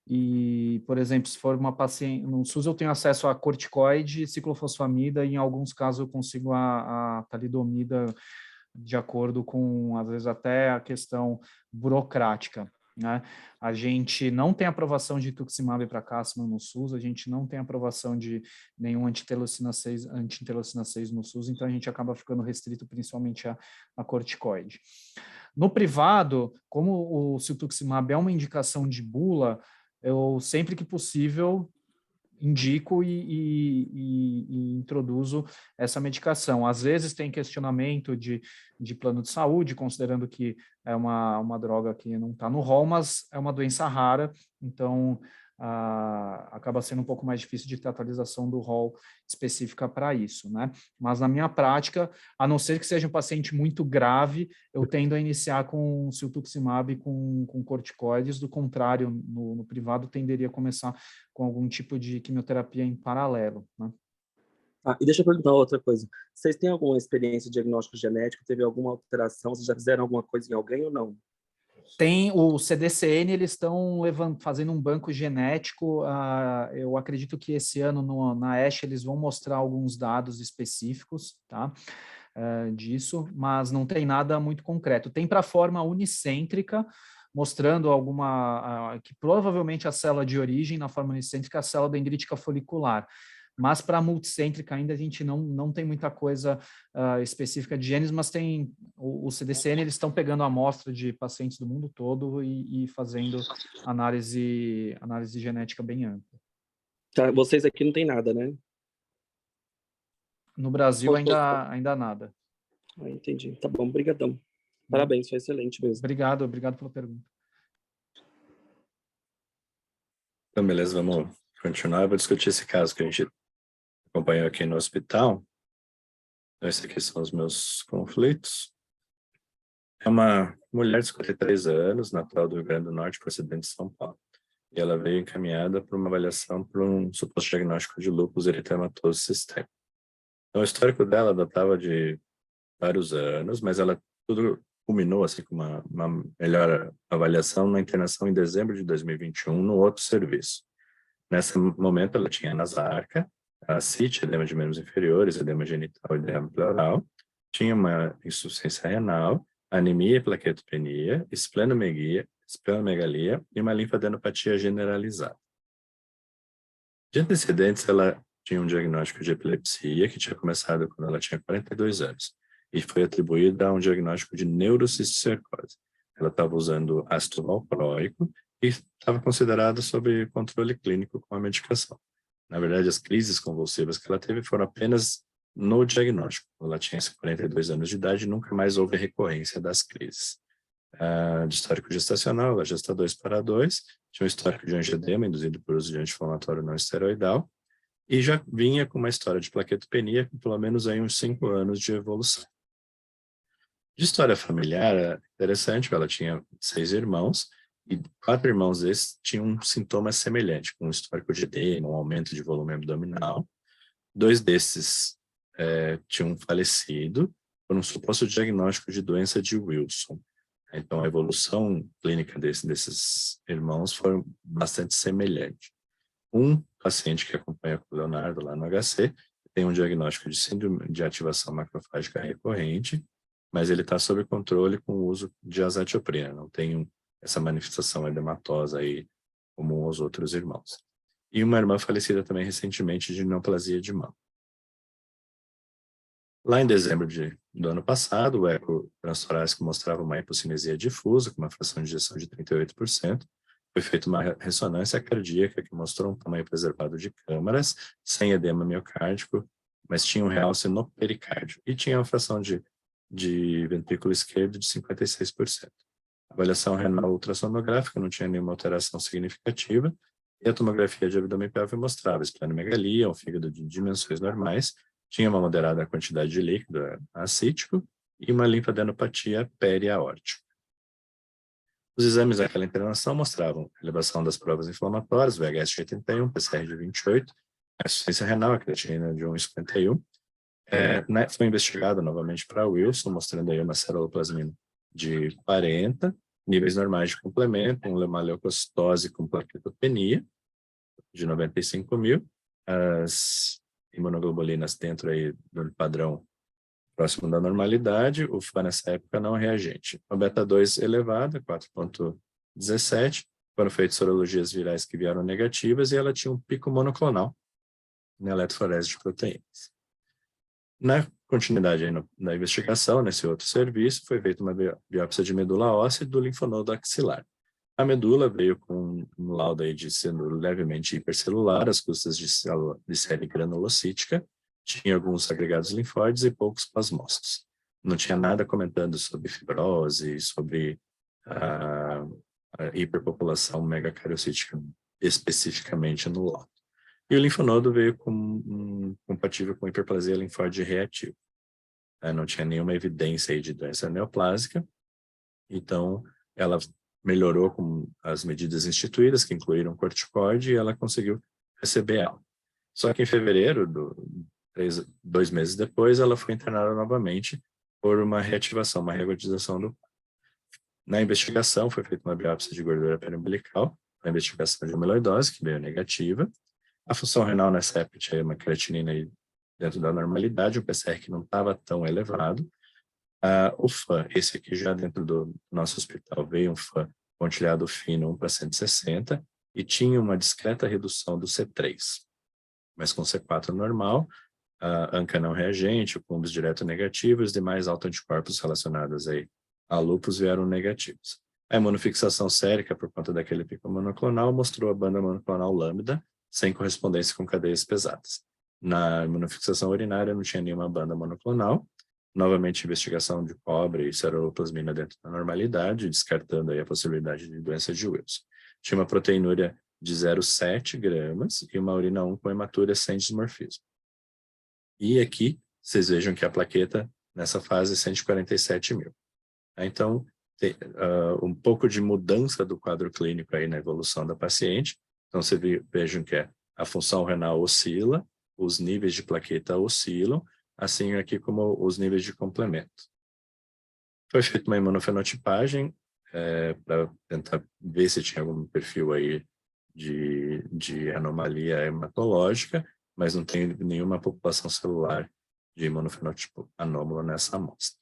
e, por exemplo, se for uma paciente... No SUS eu tenho acesso a corticoide, ciclofosfamida e, em alguns casos, eu consigo a talidomida de acordo com, às vezes, até a questão burocrática, né? A gente não tem aprovação de rituximab para Castleman no SUS, a gente não tem aprovação de nenhum anti-interleucina 6 no SUS, então a gente acaba ficando restrito principalmente a corticoide. No privado, como o rituximab é uma indicação de bula, eu sempre que possível indico e introduzo essa medicação. Às vezes tem questionamento de plano de saúde, considerando que é uma droga que não está no rol, mas é uma doença rara, então acaba sendo um pouco mais difícil de ter a atualização do rol específica para isso, né? Mas na minha prática, a não ser que seja um paciente muito grave, eu tendo a iniciar com siltuximab com corticoides, do contrário, no privado, tenderia a começar com algum tipo de quimioterapia em paralelo, né? E deixa eu perguntar outra coisa. Vocês têm alguma experiência de diagnóstico genético? Teve alguma alteração? Vocês já fizeram alguma coisa em alguém ou não? Tem o CDCN, eles estão fazendo um banco genético. Eu acredito que esse ano na ASH eles vão mostrar alguns dados específicos, tá? Disso, mas não tem nada muito concreto. Tem para a forma unicêntrica, mostrando que provavelmente a célula de origem na forma unicêntrica é a célula dendrítica folicular. Mas para a multicêntrica ainda a gente não tem muita coisa específica de genes, mas tem o CDCN, eles estão pegando a amostra de pacientes do mundo todo e fazendo análise genética bem ampla. Tá, vocês aqui não tem nada, né? No Brasil ainda nada. Entendi, tá bom, brigadão. Parabéns, foi excelente mesmo. Obrigado pela pergunta. Então, beleza, vamos continuar. Eu vou discutir esse caso que a gente acompanhou aqui no hospital. Então, esses aqui são os meus conflitos. É uma mulher de 53 anos, natural do Rio Grande do Norte, procedente de São Paulo. E ela veio encaminhada para uma avaliação para um suposto diagnóstico de lúpus eritematoso sistêmico. Então, o histórico dela datava de vários anos, mas ela tudo culminou assim, com uma melhor avaliação na internação em dezembro de 2021 no outro serviço. Nesse momento, ela tinha nasarca, ascite, edema de membros inferiores, edema genital e edema pleural, tinha uma insuficiência renal, anemia e plaquetopenia, esplenomegalia e uma linfadenopatia generalizada. De antecedentes, ela tinha um diagnóstico de epilepsia que tinha começado quando ela tinha 42 anos e foi atribuída a um diagnóstico de neurocisticercose. Ela estava usando ácido valproico e estava considerada sob controle clínico com a medicação. Na verdade, as crises convulsivas que ela teve foram apenas no diagnóstico. Ela tinha 42 anos de idade e nunca mais houve recorrência das crises. De histórico gestacional, ela gesta 2/2, tinha um histórico de angioedema induzido por uso de anti-inflamatório não esteroidal e já vinha com uma história de plaquetopenia com pelo menos aí uns 5 anos de evolução. De história familiar, é interessante, ela tinha 6 irmãos e 4 irmãos desses tinham um sintoma semelhante, com um histórico de edema, um aumento de volume abdominal. 2 desses tinham falecido por um suposto diagnóstico de doença de Wilson. Então, a evolução clínica desses irmãos foi bastante semelhante. Um paciente que acompanha com o Leonardo lá no HC tem um diagnóstico de síndrome de ativação macrofágica recorrente, mas ele está sob controle com o uso de azatioprina, não tem essa manifestação edematosa aí como os outros irmãos. E uma irmã falecida também recentemente de neoplasia de mama. Lá em dezembro do ano passado, o eco transtorácico mostrava uma hipocinesia difusa, com uma fração de ejeção de 38%. Foi feita uma ressonância cardíaca que mostrou um tamanho preservado de câmaras, sem edema miocárdico, mas tinha um realce no pericárdio. E tinha uma fração de ventrículo esquerdo de 56%. A avaliação renal ultrassonográfica não tinha nenhuma alteração significativa, e a tomografia de abdômen pélvico mostrava esplenomegalia, um fígado de dimensões normais, tinha uma moderada quantidade de líquido acítico e uma linfadenopatia periaórtica. Os exames daquela internação mostravam elevação das provas inflamatórias, VHS de 81, PCR de 28, a insuficiência renal, a creatinina de 1,51. Foi investigado novamente para Wilson, mostrando aí uma ceruloplasmina de 40, níveis normais de complemento, uma leucocitose com plaquetopenia de 95.000, as imunoglobulinas dentro aí do padrão próximo da normalidade, o FA nessa época não reagente. A beta-2 elevada, 4,17, foram feitas sorologias virais que vieram negativas e ela tinha um pico monoclonal na eletroforese de proteínas. Na continuidade aí na investigação, nesse outro serviço, foi feita uma biópsia de medula óssea do linfonodo axilar. A medula veio com um laudo aí de sendo levemente hipercelular, as custas de série granulocítica, tinha alguns agregados linfóides e poucos plasmócitos. Não tinha nada comentando sobre fibrose, sobre a hiperpopulação megacariocítica especificamente no laudo. E o linfonodo veio compatível com hiperplasia linfóide reativa. Não tinha nenhuma evidência aí de doença neoplásica, então ela melhorou com as medidas instituídas, que incluíram corticoide, e ela conseguiu receber ela. Só que em fevereiro, 2 meses depois, ela foi internada novamente por uma reativação, uma reagudização do. Na investigação, foi feita uma biópsia de gordura periumbilical, a investigação de amiloidose, que veio negativa. A função renal nessa época tinha uma creatinina aí dentro da normalidade, o PCR que não estava tão elevado. O FA, esse aqui já dentro do nosso hospital, veio um FA pontilhado fino 1/160 e tinha uma discreta redução do C3, mas com C4 normal, a ANCA não reagente, o CUMBS direto negativo, os demais autoanticorpos relacionados aí a lúpus vieram negativos. A imunofixação sérica, por conta daquele pico monoclonal, mostrou a banda monoclonal lambda, sem correspondência com cadeias pesadas. Na imunofixação urinária não tinha nenhuma banda monoclonal. Novamente, investigação de cobre e ceruloplasmina dentro da normalidade, descartando aí a possibilidade de doença de Wilson. Tinha uma proteinúria de 0,7 gramas e uma urina 1 com hematúria sem dismorfismo. E aqui, vocês vejam que a plaqueta, nessa fase, 147.000. Então, tem um pouco de mudança do quadro clínico aí na evolução da paciente. Então, vocês vejam que a função renal oscila, os níveis de plaqueta oscilam, assim aqui como os níveis de complemento. Foi feita uma imunofenotipagem para tentar ver se tinha algum perfil aí de anomalia hematológica, mas não tem nenhuma população celular de imunofenotipo anômalo nessa amostra.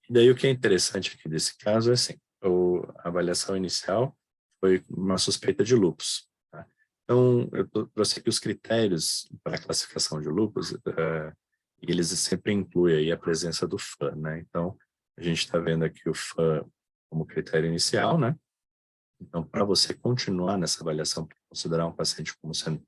E daí o que é interessante aqui desse caso é assim, a avaliação inicial foi uma suspeita de lúpus. Tá? Então, eu trouxe aqui os critérios para a classificação de lúpus, e eles sempre incluem aí a presença do FA, né? Então, a gente está vendo aqui o FA como critério inicial, né? Então, para você continuar nessa avaliação, para considerar um paciente como sendo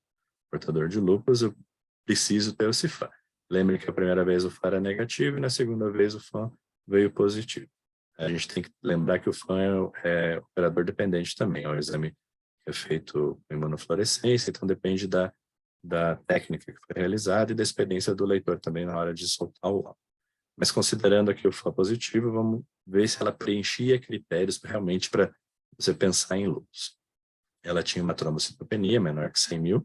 portador de lúpus, eu preciso ter o CIFA. Lembre que a primeira vez o FA era negativo e na segunda vez o FA veio positivo. A gente tem que lembrar que o FAN é operador dependente também, é um exame que é feito com imunofluorescência, então depende da técnica que foi realizada e da experiência do leitor também na hora de soltar o laudo. Mas considerando aqui o FA positivo, vamos ver se ela preenchia critérios realmente para você pensar em lúpus. Ela tinha uma trombocitopenia menor que 100.000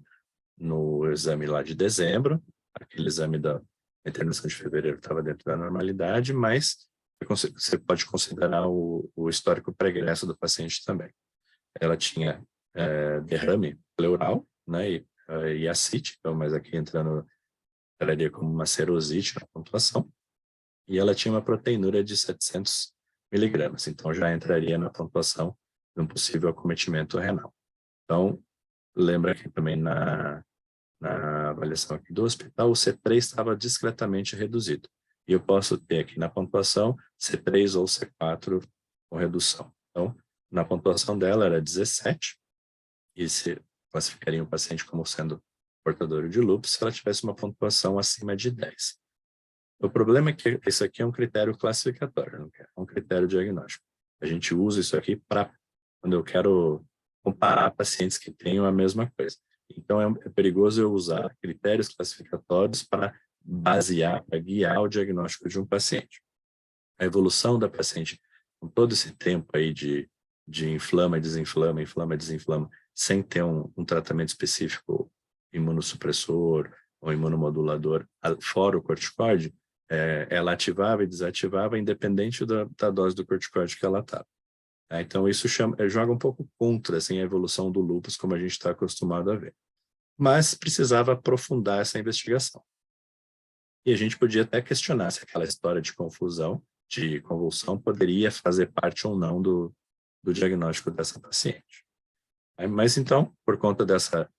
no exame lá de dezembro, aquele exame da internação de fevereiro estava dentro da normalidade, mas você pode considerar o histórico pregresso do paciente também. Ela tinha derrame pleural, né, e ascite, então, mas aqui entraria como uma serosite na pontuação, e ela tinha uma proteinúria de 700 miligramas, então já entraria na pontuação de um possível acometimento renal. Então, lembra que também na avaliação aqui do hospital, o C3 estava discretamente reduzido. E eu posso ter aqui na pontuação C3 ou C4 com redução. Então, na pontuação dela era 17, e se classificaria o paciente como sendo portador de lúpus se ela tivesse uma pontuação acima de 10. O problema é que isso aqui é um critério classificatório, não é um critério diagnóstico. A gente usa isso aqui para quando eu quero comparar pacientes que tenham a mesma coisa. Então, é perigoso eu usar critérios classificatórios para basear, para guiar o diagnóstico de um paciente. A evolução da paciente, com todo esse tempo aí de inflama, desinflama, inflama, desinflama, sem ter um tratamento específico imunossupressor ou imunomodulador, fora o corticoide, ela ativava e desativava independente da dose do corticoide que ela estava. Então, isso joga um pouco contra assim, a evolução do lúpus, como a gente está acostumado a ver. Mas precisava aprofundar essa investigação. E a gente podia até questionar se aquela história de confusão, de convulsão, poderia fazer parte ou não do diagnóstico dessa paciente. Mas então, por conta dessa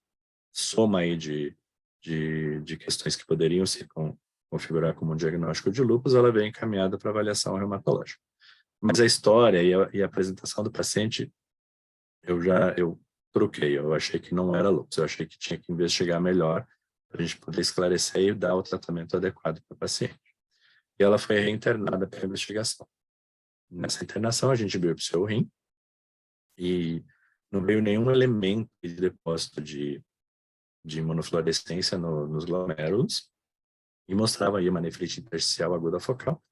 soma aí de questões que poderiam se configurar como um diagnóstico de lúpus, ela veio encaminhada para avaliação reumatológica. Mas a história e a apresentação do paciente, eu troquei, eu achei que não era lúpus, eu achei que tinha que investigar melhor para a gente poder esclarecer e dar o tratamento adequado para o paciente. E ela foi reinternada para a investigação. Nessa internação, a gente biopsiou o rim e não veio nenhum elemento de depósito de imunofluorescência nos glomérulos e mostrava aí uma nefrite intersticial aguda focal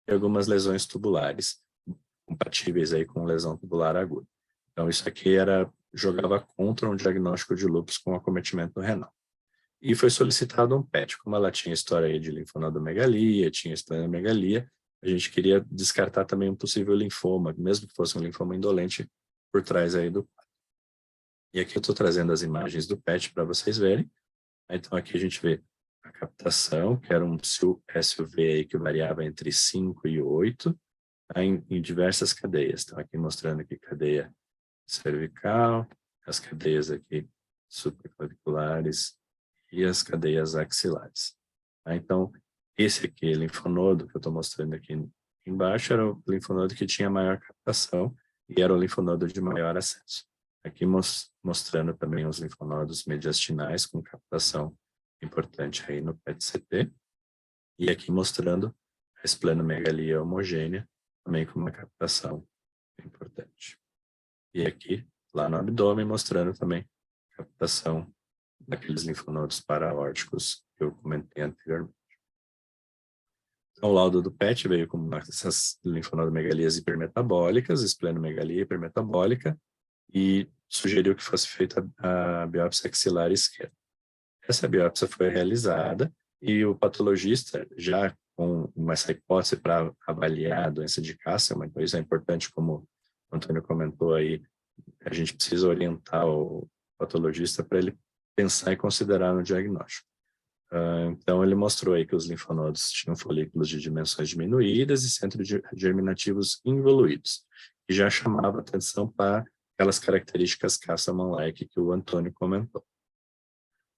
e algumas lesões tubulares compatíveis aí com lesão tubular aguda. Então, isso aqui jogava contra um diagnóstico de lúpus com acometimento renal. E foi solicitado um PET. Como ela tinha história aí de linfonodomegalia, tinha esplenomegalia, a gente queria descartar também um possível linfoma, mesmo que fosse um linfoma indolente, por trás aí do quadro. E aqui eu estou trazendo as imagens do PET para vocês verem. Então, aqui a gente vê a captação, que era um SUV aí que variava entre 5 e 8, em diversas cadeias. Então, aqui mostrando aqui cadeia cervical, as cadeias aqui supraclaviculares e as cadeias axilares. Então, esse aqui, linfonodo, que eu estou mostrando aqui embaixo, era o linfonodo que tinha maior captação e era o linfonodo de maior acesso. Aqui mostrando também os linfonodos mediastinais com captação importante aí no PET-CT. E aqui mostrando a esplenomegalia homogênea, também com uma captação importante. E aqui, lá no abdômen, mostrando também captação daqueles linfonodos paraórticos que eu comentei anteriormente. Então, o laudo do PET veio com essas linfonodomegalias hipermetabólicas, esplenomegalia hipermetabólica, e sugeriu que fosse feita a biópsia axilar esquerda. Essa biópsia foi realizada e o patologista, já com essa hipótese para avaliar a doença de Castleman, então isso é importante, como o Antônio comentou aí, a gente precisa orientar o patologista para ele pensar e considerar no diagnóstico. Então, ele mostrou aí que os linfonodos tinham folículos de dimensões diminuídas e centros germinativos involuídos, e já chamava atenção para aquelas características Castleman-like que o Antônio comentou.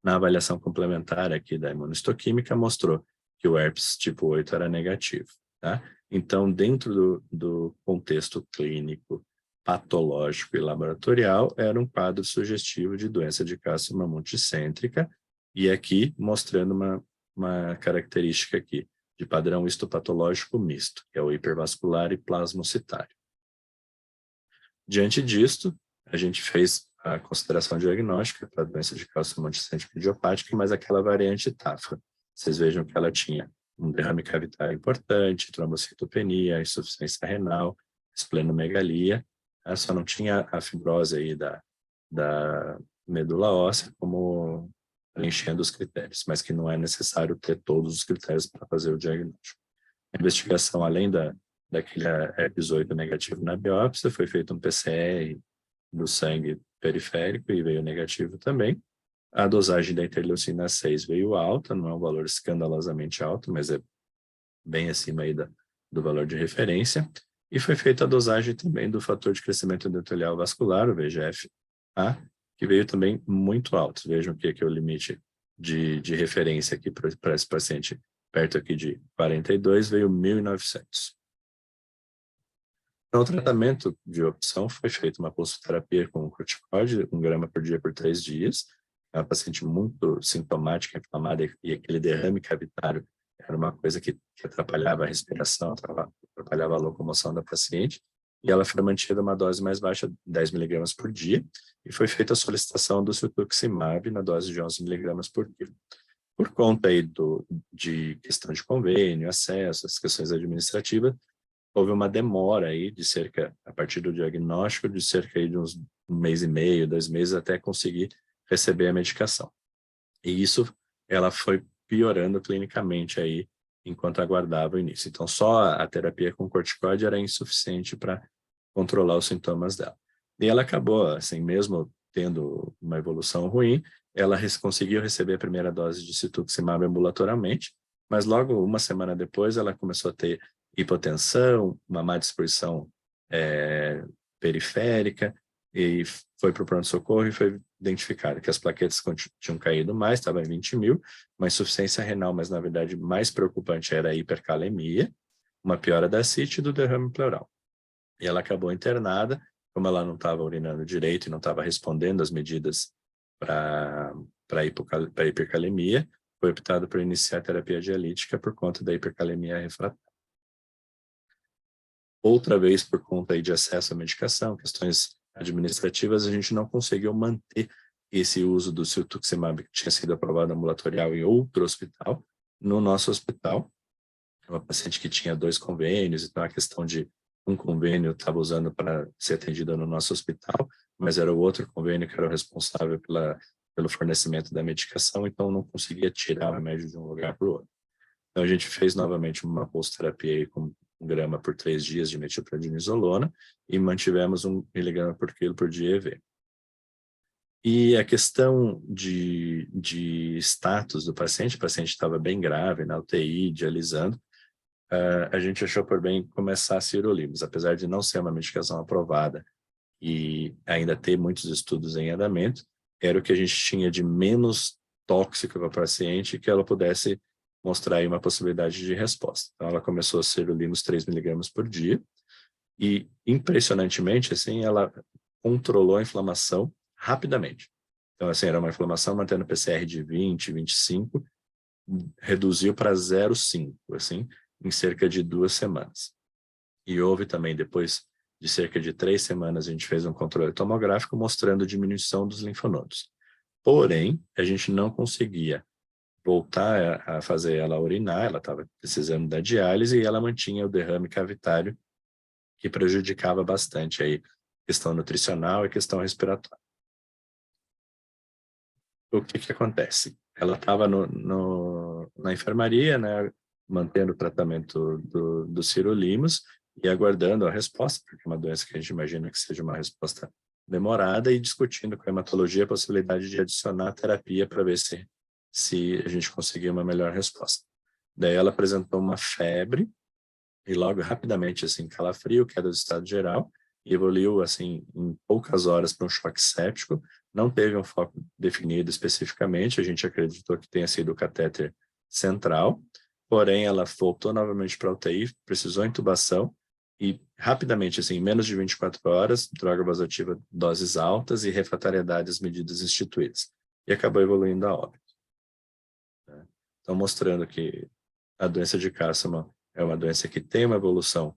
Na avaliação complementar aqui da imunohistoquímica, mostrou que o herpes tipo 8 era negativo. Tá? Então, dentro do contexto clínico, patológico e laboratorial, era um quadro sugestivo de doença de Castleman multicêntrica, e aqui mostrando uma característica aqui de padrão histopatológico misto, que é o hipervascular e plasmocitário. Diante disto, a gente fez a consideração diagnóstica para a doença de Castleman multicêntrica idiopática, mas aquela variante TAFA. Vocês vejam que ela tinha um derrame cavitário importante, trombocitopenia, insuficiência renal, esplenomegalia, só não tinha a fibrose aí da medula óssea como preenchendo os critérios, mas que não é necessário ter todos os critérios para fazer o diagnóstico. A investigação, além da daquele herpes-8 negativo na biópsia, foi feito um PCR do sangue periférico e veio negativo também. A dosagem da interleucina 6 veio alta, não é um valor escandalosamente alto, mas é bem acima aí do valor de referência. E foi feita a dosagem também do fator de crescimento endotelial vascular, o VEGF-A, que veio também muito alto. Vejam que aqui é o limite de referência aqui para esse paciente, perto aqui de 42, veio 1.900. Então, o tratamento de opção foi feito uma pulsoterapia com corticoide, 1 grama por dia por 3 dias. É uma paciente muito sintomática, inflamada, e aquele derrame cavitário era uma coisa que atrapalhava a respiração, atrapalhava a locomoção da paciente. E ela foi mantida uma dose mais baixa, 10 miligramas por dia, e foi feita a solicitação do cetuximab na dose de 11 miligramas por quilo. Por conta aí de questão de convênio, acesso, as questões administrativas, houve uma demora aí de cerca, a partir do diagnóstico, de cerca aí de uns 1 mês e meio, 2 meses, até conseguir receber a medicação. E isso, ela foi piorando clinicamente aí, enquanto aguardava o início. Então, só a terapia com corticoide era insuficiente para controlar os sintomas dela. E ela acabou, assim, mesmo tendo uma evolução ruim, ela conseguiu receber a primeira dose de cetuximab ambulatorialmente, mas logo uma semana depois ela começou a ter hipotensão, uma má disposição periférica, e foi para o pronto-socorro e foi identificado que as plaquetas tinham caído mais, estava em 20 mil, uma insuficiência renal, mas na verdade mais preocupante era a hipercalemia, uma piora da CIT e do derrame pleural. E ela acabou internada, como ela não estava urinando direito e não estava respondendo às medidas para hipercalemia, foi optado por iniciar a terapia dialítica por conta da hipercalemia refratária. Outra vez, por conta aí de acesso à medicação, questões administrativas, a gente não conseguiu manter esse uso do cetuximab que tinha sido aprovado ambulatorial em outro hospital, no nosso hospital. Uma paciente que tinha 2 convênios, então a questão de um convênio estava usando para ser atendida no nosso hospital, mas era o outro convênio que era o responsável pelo fornecimento da medicação, então não conseguia tirar o remédio de um lugar para o outro. Então a gente fez novamente uma pulsoterapia aí com 1 grama por 3 dias de metilprednisolona e mantivemos 1 miligrama por quilo por dia EV. E a questão de status do paciente, o paciente estava bem grave na UTI, dialisando, a gente achou por bem começar a sirolimus, apesar de não ser uma medicação aprovada e ainda ter muitos estudos em andamento, era o que a gente tinha de menos tóxico para o paciente, que ela pudesse mostrar aí uma possibilidade de resposta. Então, ela começou a sirolimus 3 miligramas por dia e, impressionantemente, assim, ela controlou a inflamação rapidamente. Então, assim, era uma inflamação mantendo PCR de 20, 25, reduziu para 0,5, assim, em cerca de 2 semanas. E houve também, depois de cerca de 3 semanas, a gente fez um controle tomográfico mostrando diminuição dos linfonodos. Porém, a gente não conseguia voltar a fazer ela urinar, ela estava precisando da diálise e ela mantinha o derrame cavitário, que prejudicava bastante aí a questão nutricional e questão respiratória. O que acontece? Ela estava na enfermaria, né, mantendo o tratamento do sirolimus e aguardando a resposta, porque é uma doença que a gente imagina que seja uma resposta demorada, e discutindo com a hematologia a possibilidade de adicionar terapia para ver se a gente conseguia uma melhor resposta. Daí ela apresentou uma febre e logo rapidamente assim calafrio, queda do estado geral, e evoluiu assim em poucas horas para um choque séptico. Não teve um foco definido especificamente, a gente acreditou que tenha sido o catéter central, porém ela voltou novamente para a UTI, precisou intubação e rapidamente, assim, em menos de 24 horas, droga vasoativa, doses altas e refratariedade às medidas instituídas. E acabou evoluindo a óbito. Então, mostrando que a doença de Castleman é uma doença que tem uma evolução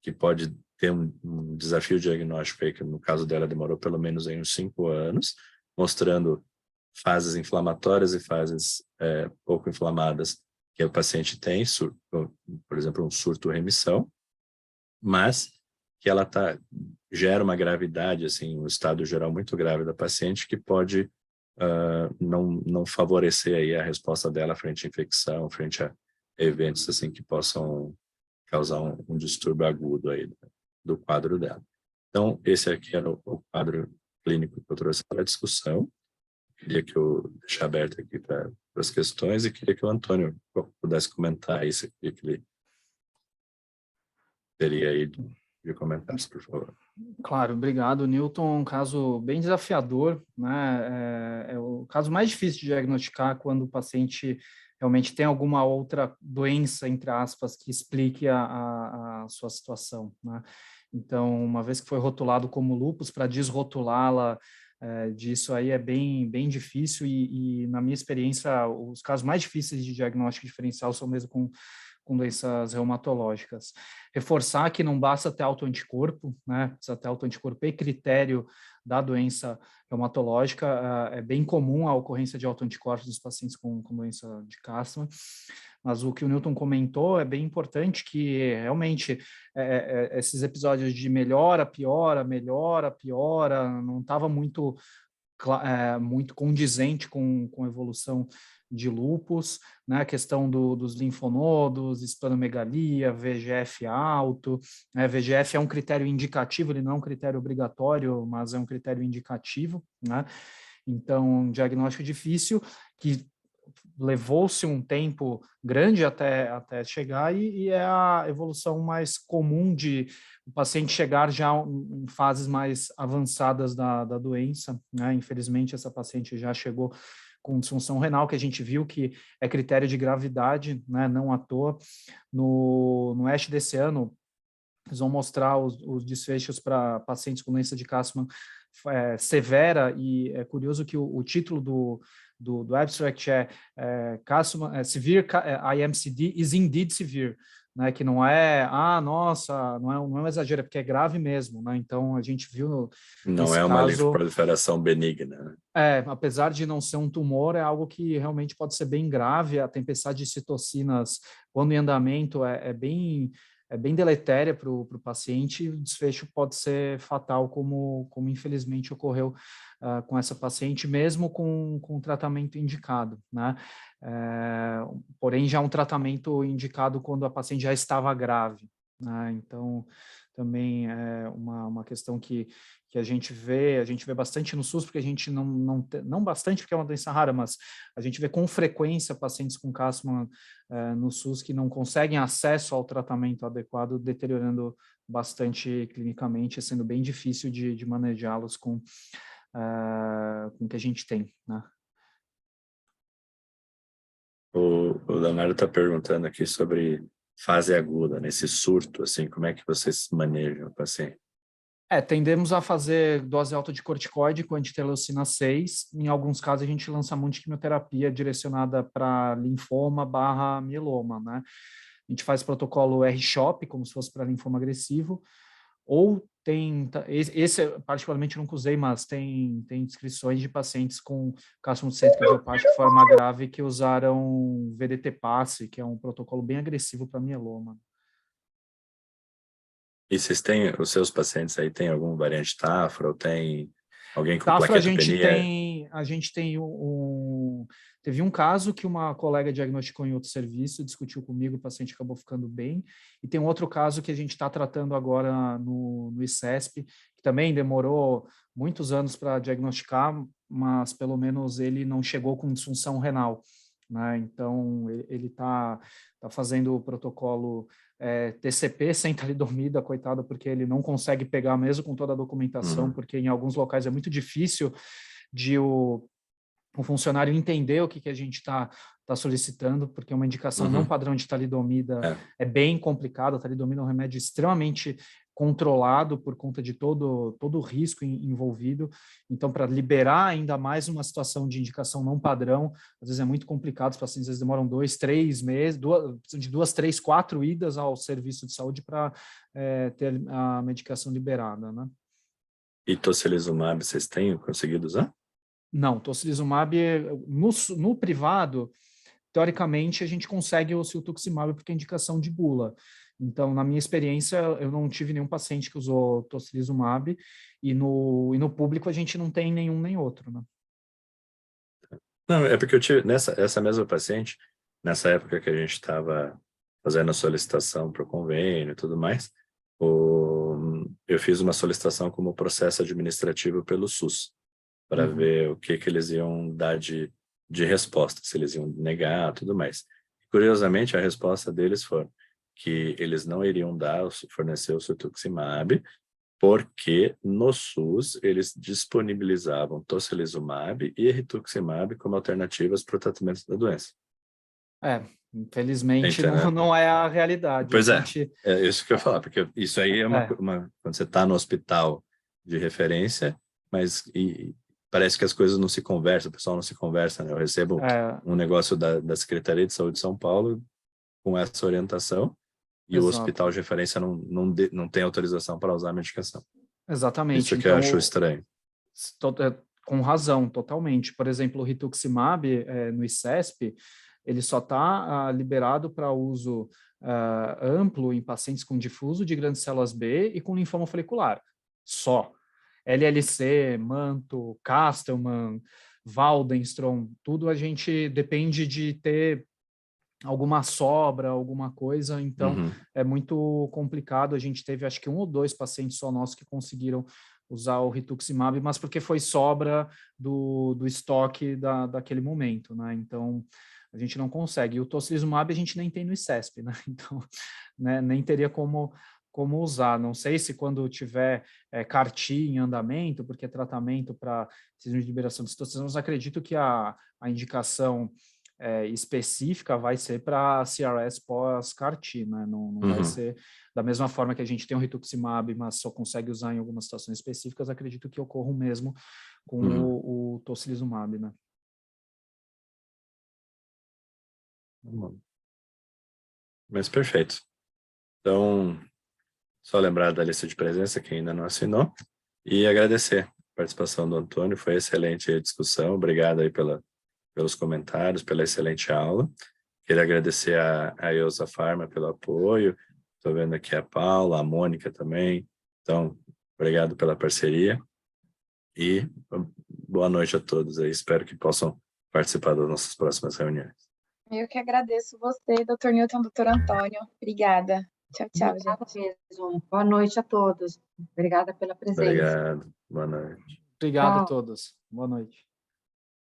que pode ter um desafio diagnóstico aí, que no caso dela demorou pelo menos aí uns 5 anos, mostrando fases inflamatórias e fases pouco inflamadas que o paciente tem, por exemplo, um surto-remissão, mas que ela gera uma gravidade, assim, um estado geral muito grave da paciente que pode não favorecer aí a resposta dela frente à infecção, frente a eventos assim que possam causar um distúrbio agudo aí do quadro dela. Então, esse aqui era o quadro clínico que eu trouxe para a discussão. Queria que eu deixasse aberto aqui para as questões e queria que o Antônio pudesse comentar isso aqui, que ele teria aí de comentários, por favor. Claro, obrigado, Newton. Um caso bem desafiador, né? É o caso mais difícil de diagnosticar quando o paciente realmente tem alguma outra doença, entre aspas, que explique a sua situação, né? Então, uma vez que foi rotulado como lúpus, para desrotulá-la disso aí é bem difícil e, na minha experiência, os casos mais difíceis de diagnóstico diferencial são mesmo com doenças reumatológicas. Reforçar que não basta ter autoanticorpo, né? Precisa ter autoanticorpo e critério da doença reumatológica. É bem comum a ocorrência de autoanticorpos nos pacientes com doença de Castman, mas o que o Newton comentou é bem importante, que realmente esses episódios de melhora, piora, não estava muito condizente com a evolução de lúpus, né? A questão dos linfonodos, esplenomegalia, VEGF alto, né? VEGF é um critério indicativo, ele não é um critério obrigatório, mas é um critério indicativo, né? Então, um diagnóstico difícil, que levou-se um tempo grande até chegar e é a evolução mais comum de o paciente chegar já em fases mais avançadas da doença, né? Infelizmente, essa paciente já chegou com disfunção renal, que a gente viu que é critério de gravidade, né? Não à toa. No ASH desse ano, eles vão mostrar os desfechos para pacientes com doença de Castman severa, e é curioso que o título do abstract Castman, Severe IMCD is indeed severe, né, que não é, nossa, não é um exagero, é porque é grave mesmo, né? Então a gente viu não é uma linfoproliferação benigna, né? Apesar de não ser um tumor, é algo que realmente pode ser bem grave. A tempestade de citocinas, quando em andamento, é bem deletéria para o paciente, e o desfecho pode ser fatal, como infelizmente ocorreu com essa paciente, mesmo com tratamento indicado, né? Porém, já um tratamento indicado quando a paciente já estava grave, né? Então, também é uma questão que a gente vê bastante no SUS, porque a gente não bastante, porque é uma doença rara, mas a gente vê com frequência pacientes com Castman no SUS que não conseguem acesso ao tratamento adequado, deteriorando bastante clinicamente, sendo bem difícil de manejá-los com o que a gente tem, né? O Leonardo está perguntando aqui sobre fase aguda, nesse surto, assim, como é que vocês manejam o paciente? Tendemos a fazer dose alta de corticoide com antiterleucina 6. Em alguns casos, a gente lança mão de quimioterapia direcionada para linfoma / mieloma, né? A gente faz protocolo R-CHOP, como se fosse para linfoma agressivo, ou esse particularmente eu nunca usei, mas tem descrições de pacientes com cálcio multicêntrico idiopático de forma grave que usaram VDT-PASSE, que é um protocolo bem agressivo para mieloma. E vocês têm, os seus pacientes aí, tem algum variante Tafra, ou tem alguém com Tafra, plaquetopenia? a gente tem teve um caso que uma colega diagnosticou em outro serviço, discutiu comigo, o paciente acabou ficando bem, e tem um outro caso que a gente está tratando agora no ICESP, que também demorou muitos anos para diagnosticar, mas pelo menos ele não chegou com disfunção renal, né? Então, ele está fazendo o protocolo TCP sem talidomida, coitado, porque ele não consegue pegar mesmo com toda a documentação, porque em alguns locais é muito difícil de o funcionário entender o que a gente está solicitando, porque uma indicação não padrão de talidomida é bem complicada. A talidomida é um remédio extremamente controlado por conta de todo o risco envolvido. Então, para liberar ainda mais uma situação de indicação não padrão, às vezes é muito complicado, os pacientes às vezes demoram 2, 3 meses, precisam de 2, 3, 4 idas ao serviço de saúde para ter a medicação liberada, né? E tocilizumab, vocês têm conseguido usar? Não, tocilizumab no privado, teoricamente, a gente consegue o ciltuximab porque é indicação de bula. Então, na minha experiência, eu não tive nenhum paciente que usou tocilizumab, e no público a gente não tem nenhum nem outro, né? Não, é porque eu tive, essa mesma paciente, nessa época que a gente estava fazendo a solicitação para o convênio e tudo mais, eu fiz uma solicitação como processo administrativo pelo SUS, para ver o que eles iam dar de resposta, se eles iam negar, tudo mais. Curiosamente, a resposta deles foi que eles não iriam fornecer o Cetuximab, porque no SUS eles disponibilizavam tocilizumab e rituximab como alternativas para o tratamento da doença. Infelizmente não é a realidade. Pois é isso que eu ia falar, porque isso aí é quando você está no hospital de referência, mas parece que as coisas não se conversam, o pessoal não se conversa, né? Eu recebo um negócio da Secretaria de Saúde de São Paulo com essa orientação e o hospital de referência não tem autorização para usar a medicação. Exatamente. Isso que eu acho estranho. Com razão, totalmente. Por exemplo, o rituximab no ICESP, ele só está liberado para uso amplo em pacientes com difuso de grandes células B e com linfoma folicular. Só. LLC, Manto, Castelman, Waldenstrom, tudo a gente depende de ter alguma sobra, alguma coisa, então é muito complicado. A gente teve acho que 1 ou 2 pacientes só nossos que conseguiram usar o rituximab, mas porque foi sobra do estoque daquele momento, né? Então a gente não consegue. E o tocilizumab a gente nem tem no ICESP, né? Então nem teria como usar. Não sei se quando tiver CAR-T em andamento, porque é tratamento para síndrome de liberação de citocinas, acredito que a indicação específica vai ser para CRS pós-CAR-T, né? Não vai ser da mesma forma que a gente tem o rituximab, mas só consegue usar em algumas situações específicas, acredito que ocorra o mesmo com o tocilizumab, né? Mas perfeito. Então, só lembrar da lista de presença, quem ainda não assinou, e agradecer a participação do Antônio, foi excelente a discussão, obrigado aí pelos comentários, pela excelente aula. Queria agradecer a EUSA Pharma pelo apoio, estou vendo aqui a Paula, a Mônica também, então, obrigado pela parceria, e boa noite a todos aí, espero que possam participar das nossas próximas reuniões. Eu que agradeço você, Dr. Newton, Dr. Antônio. Obrigada. Tchau, Obrigada gente. mesmo. Boa noite a todos. Obrigada pela presença. Obrigado. Boa noite. Obrigado a todos. Boa noite.